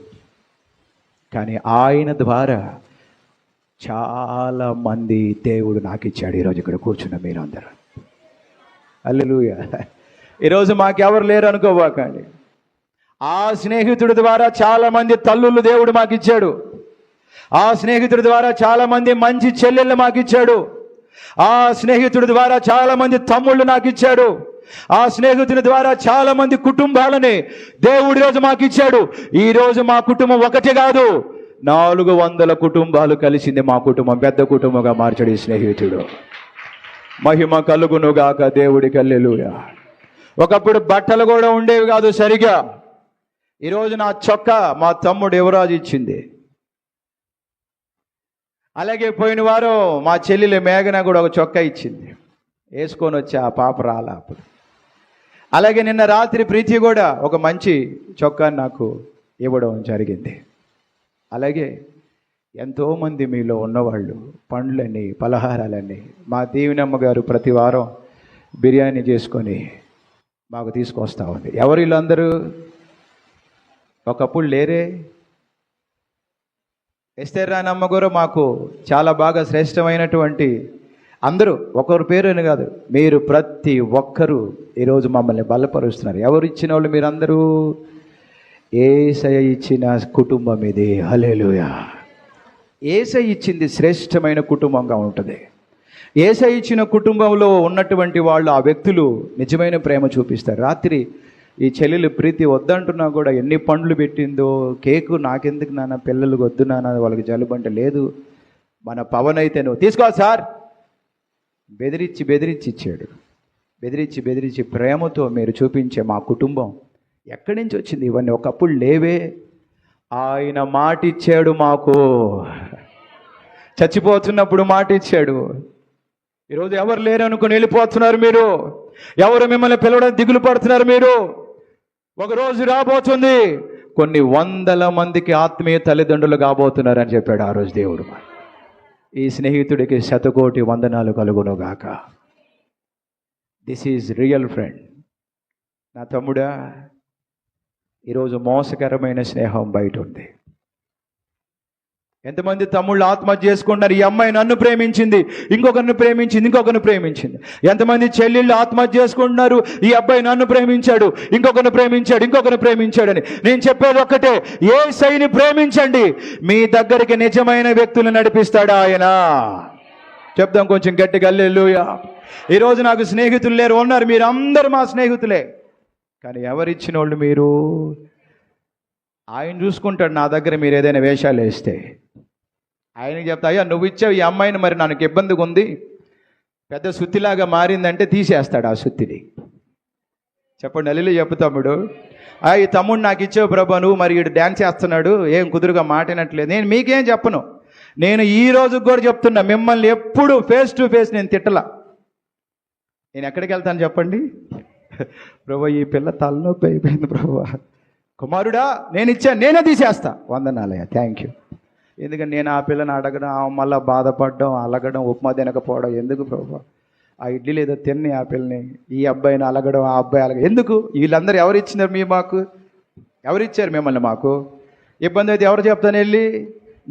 కానీ ఆయన ద్వారా చాలా మంది దేవుడు నాకు ఇచ్చాడు. ఈరోజు ఇక్కడ కూర్చున్న మీరందరూ హల్లెలూయా. ఈరోజు మాకెవరు లేరు అనుకోవాకండి. ఆ స్నేహితుడి ద్వారా చాలా మంది తల్లులు దేవుడు మాకు ఇచ్చాడు. ఆ స్నేహితుడి ద్వారా చాలా మంది మంచి చెల్లెళ్ళు మాకు ఇచ్చాడు. ఆ స్నేహితుడి ద్వారా చాలా మంది తమ్ముళ్ళు నాకు ఇచ్చాడు. ఆ స్నేహితుని ద్వారా చాలా మంది కుటుంబాలని దేవుడి రోజు మాకు ఇచ్చాడు. ఈ రోజు మా కుటుంబం ఒకటి కాదు, 400 కుటుంబాలు కలిసింది మా కుటుంబం, పెద్ద కుటుంబంగా మార్చాడు ఈ స్నేహితుడు. మహిమ కలుగునుగాక దేవుడికి. హల్లెలూయా. ఒకప్పుడు బట్టలు కూడా ఉండేవి కాదు సరిగా. ఈరోజు నా చొక్కా మా తమ్ముడు యువరాజు ఇచ్చింది. అలాగే పోయిన వారం మా చెల్లెలు మేఘన కూడా ఒక చొక్కా ఇచ్చింది, వేసుకొని వచ్చి ఆ పాప రాలా అప్పుడు. అలాగే నిన్న రాత్రి ప్రీతి కూడా ఒక మంచి చొక్కాని నాకు ఇవ్వడం జరిగింది. అలాగే ఎంతోమంది మీలో ఉన్నవాళ్ళు పండ్లని, పలహారాలని, మా దీవెనమ్మ గారు ప్రతి వారం బిర్యానీ చేసుకొని మాకు తీసుకొస్తా ఉంది. ఎవరు వీళ్ళందరూ? ఒకప్పుడు లేరే. ఎస్తేర్ రానమ్మ గారు మాకు చాలా బాగా శ్రేష్టమైనటువంటి, అందరూ ఒకరి పేరుని కాదు, మీరు ప్రతి ఒక్కరూ ఈరోజు మమ్మల్ని బలపరుస్తున్నారు. ఎవరు ఇచ్చిన వాళ్ళు? మీరందరూ. యేసయ్య ఇచ్చిన కుటుంబం ఇది. హల్లెలూయా. యేసయ్య ఇచ్చింది శ్రేష్టమైన కుటుంబంగా ఉంటుంది. యేసయ్య ఇచ్చిన కుటుంబంలో ఉన్నటువంటి వాళ్ళు, ఆ వ్యక్తులు నిజమైన ప్రేమ చూపిస్తారు. రాత్రి ఈ చెల్లెలు ప్రీతి వద్దంటున్నా కూడా ఎన్ని పండ్లు పెట్టిందో. కేకు నాకెందుకు నాన్న, పిల్లలకు వద్దు నాన్న, వాళ్ళకి జలుబు అంటే, లేదు మన పవన్ అయితే నువ్వు తీసుకో సార్, బెదిరించి ఇచ్చాడు. బెదిరించి ప్రేమతో మీరు చూపించే మా కుటుంబం ఎక్కడి నుంచి వచ్చింది? ఇవన్నీ ఒకప్పుడు లేవే. ఆయన మాట ఇచ్చాడు మాకు, చచ్చిపోతున్నప్పుడు మాట ఇచ్చాడు. ఈరోజు ఎవరు లేరు అనుకుని వెళ్ళిపోతున్నారు మీరు, ఎవరు మిమ్మల్ని పిలవడం దిగులు పడుతున్నారు మీరు. ఒక రోజు రాబోతుంది, కొన్ని 100 మందికి ఆత్మీయ తల్లిదండ్రులు కాబోతున్నారు అని చెప్పాడు ఆ రోజు దేవుడు. ఈ స్నేహితుడికి 100,000,000 వందనాలు కలుగునుగాక. This is real friend. నా తమ్ముడా, ఈరోజు మోసకరమైన స్నేహం బయట ఉంది. ఎంతమంది తమ్ముళ్ళు ఆత్మహత్య చేసుకున్నారు? ఈ అమ్మాయి నన్ను ప్రేమించింది, ఇంకొకరిని ప్రేమించింది. ఎంతమంది చెల్లెళ్ళు ఆత్మహత్య చేసుకుంటున్నారు? ఈ అబ్బాయి నన్ను ప్రేమించాడు, ఇంకొకరిని ప్రేమించాడని. నేను చెప్పేది ఒక్కటే, యేసయ్యని ప్రేమించండి, మీ దగ్గరికి నిజమైన వ్యక్తులు నడిపిస్తాడు ఆయన. చెప్దాం కొంచెం గట్టిగా హల్లెలూయా. ఈరోజు నాకు స్నేహితులు లేరు, ఉన్నారు, మీరు అందరూ మా స్నేహితులే. కానీ ఎవరిచ్చిన వాళ్ళు మీరు? ఆయన చూసుకుంటాడు. నా దగ్గర మీరు ఏదైనా వేషాలు వేస్తే ఆయనకి చెప్తా, అయ్యా నువ్వు ఇచ్చావు ఈ అమ్మాయిని, మరి నాకు ఇబ్బందిగా ఉంది, పెద్ద సుత్తిలాగా మారిందంటే తీసేస్తాడు ఆ సుత్తిని. చెప్పండి హల్లెలూయా. చెప్పు తమ్ముడు. ఈ తమ్ముడు నాకు ఇచ్చావు ప్రభా, నువ్వు మరి వీడు డ్యాన్స్ చేస్తున్నాడు, ఏం కుదురుగా మాటినట్లేదు. నేను మీకేం చెప్పను, నేను ఈ రోజు కూడా చెప్తున్నా, మిమ్మల్ని ఎప్పుడు ఫేస్ టు ఫేస్ నేను తిట్టలా. నేను ఎక్కడికి వెళ్తాను చెప్పండి? ప్రభు ఈ పిల్ల తలనొప్పి అయిపోయింది ప్రభు. కుమారుడా నేను ఇచ్చాను, నేనే తీసేస్తా. వందనాలయ్యా, థ్యాంక్ యూ. ఎందుకంటే నేను ఆ పిల్లని అడగడం, మళ్ళీ బాధపడడం, అలగడం, ఉప్మా తినకపోవడం ఎందుకు ప్రభు? ఆ ఇడ్లీలు ఏదో తిని ఆ పిల్లని, ఈ అబ్బాయిని అలగడం, ఆ అబ్బాయి అలగడం ఎందుకు? వీళ్ళందరూ ఎవరు ఇచ్చినారు మాకు? ఎవరిచ్చారు మిమ్మల్ని మాకు? ఇబ్బంది అయితే ఎవరు చెప్తాను వెళ్ళి?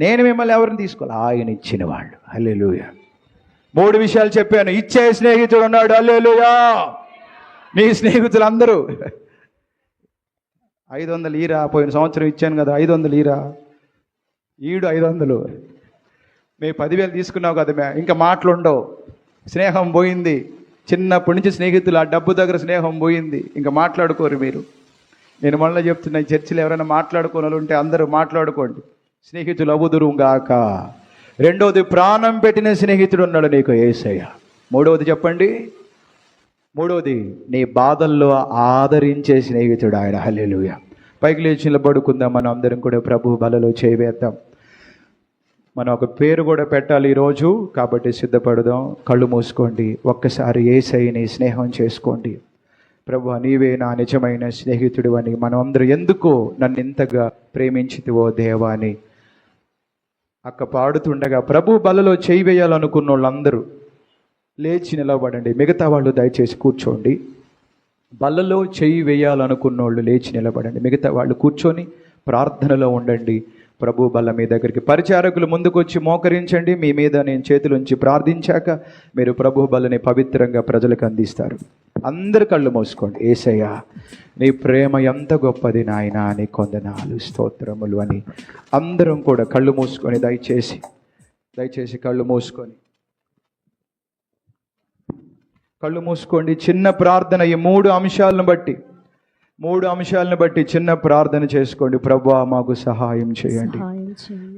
నేను మిమ్మల్ని ఎవరిని తీసుకోవాలి? ఆయన ఇచ్చిన వాళ్ళు. హల్లెలూయా. 3 విషయాలు చెప్పాను. ఇచ్చే స్నేహితుడు ఉన్నాడు. హల్లెలూయా. మీ స్నేహితులందరూ 500 ఈరా, పోయిన సంవత్సరం ఇచ్చాను కదా 500 ఈరా, ఈడు 500, మేము 10,000 తీసుకున్నావు కదా, ఇంకా మాటలుండవు, స్నేహం పోయింది. చిన్నప్పటి నుంచి స్నేహితులు, ఆ డబ్బు దగ్గర స్నేహం పోయింది, ఇంకా మాట్లాడుకోరు మీరు. నేను మళ్ళీ చెప్తున్నా, చర్చిలో ఎవరైనా మాట్లాడుకోని ఉంటే అందరూ మాట్లాడుకోండి, స్నేహితులు అవుదురు గాక. 2వది, ప్రాణం పెట్టిన స్నేహితుడు ఉన్నాడు నీకు, యేసయ్య. 3వది చెప్పండి, 3వది నీ బాధల్లో ఆదరించే స్నేహితుడు ఆయన. హల్లెలూయా. పైకి లేచి నిలబడుకుందాం, మనం అందరం కూడా ప్రభు బలలో చేయవేద్దాం. మనం ఒక పేరు కూడా పెట్టాలి ఈరోజు, కాబట్టి సిద్ధపడదాం. కళ్ళు మూసుకోండి, ఒక్కసారి యేసయ్యని స్నేహం చేసుకోండి. ప్రభు నీవే నా నిజమైన స్నేహితుడు అని మనం అందరూ, ఎందుకో నన్ను ఇంతగా ప్రేమించితివో దేవా అని అక్క పాడుతుండగా ప్రభు బలలో చేయి వేయాలనుకున్న వాళ్ళందరూ లేచి నిలబడండి. మిగతా వాళ్ళు దయచేసి కూర్చోండి. బలలో చేయి వేయాలనుకున్న వాళ్ళు లేచి నిలబడండి. మిగతా వాళ్ళు కూర్చొని ప్రార్థనలో ఉండండి. ప్రభు బల్ల మీ దగ్గరికి పరిచారకులు ముందుకు వచ్చి మోకరించండి. మీ మీద నేను చేతులుంచి ప్రార్థించాక మీరు ప్రభు బల్లని పవిత్రంగా ప్రజలకు అందిస్తారు. అందరు కళ్ళు మూసుకోండి. యేసయ్యా నీ ప్రేమ ఎంత గొప్పది నాయనా, నీ కొందనాలు స్తోత్రములు అని అందరం కూడా కళ్ళు మూసుకొని దయచేసి కళ్ళు మూసుకోండి. చిన్న ప్రార్థన, ఈ 3 అంశాలను బట్టి చిన్న ప్రార్థన చేసుకోండి. ప్రభువా మాకు సహాయం చేయండి.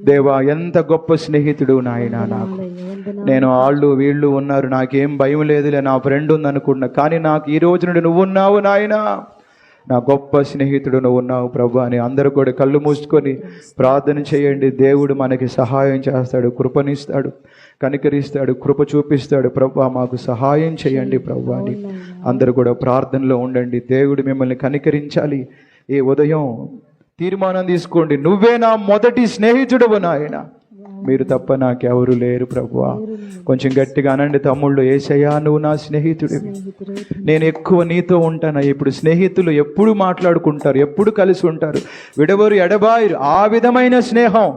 దేవా ఎంత గొప్ప స్నేహితుడు నాయనా నాకు. నేను వాళ్ళు వీళ్ళు ఉన్నారు, నాకేం భయం లేదులే, నా ఫ్రెండ్ ఉందనుకున్నా, కానీ నాకు ఈ రోజు నుండి నువ్వు ఉన్నావు నాయనా, నా గొప్ప స్నేహితుడు నువ్వు ఉన్నావు ప్రభు అని అందరూ కూడా కళ్ళు మూసుకొని ప్రార్థన చేయండి. దేవుడు మనకి సహాయం చేస్తాడు, కృపనిస్తాడు, కనికరిస్తాడు, కృప చూపిస్తాడు. ప్రభు మాకు సహాయం చేయండి ప్రభు అని అందరూ కూడా ప్రార్థనలో ఉండండి. దేవుడు మిమ్మల్ని కనికరించాలి. ఈ ఉదయం తీర్మానం తీసుకోండి, నువ్వే నా మొదటి స్నేహితుడవు నాయన, మీరు తప్ప నాకెవరు లేరు ప్రభువా. కొంచెం గట్టిగా అనండి తమ్ముళ్ళు, యేసయ్యా నువ్వు నా స్నేహితుడివి, నేను ఎక్కువ నీతో ఉంటాను. ఇప్పుడు స్నేహితులు ఎప్పుడు మాట్లాడుకుంటారు, ఎప్పుడు కలిసి ఉంటారు, విడవరు ఎడబాయిరు. ఆ విధమైన స్నేహం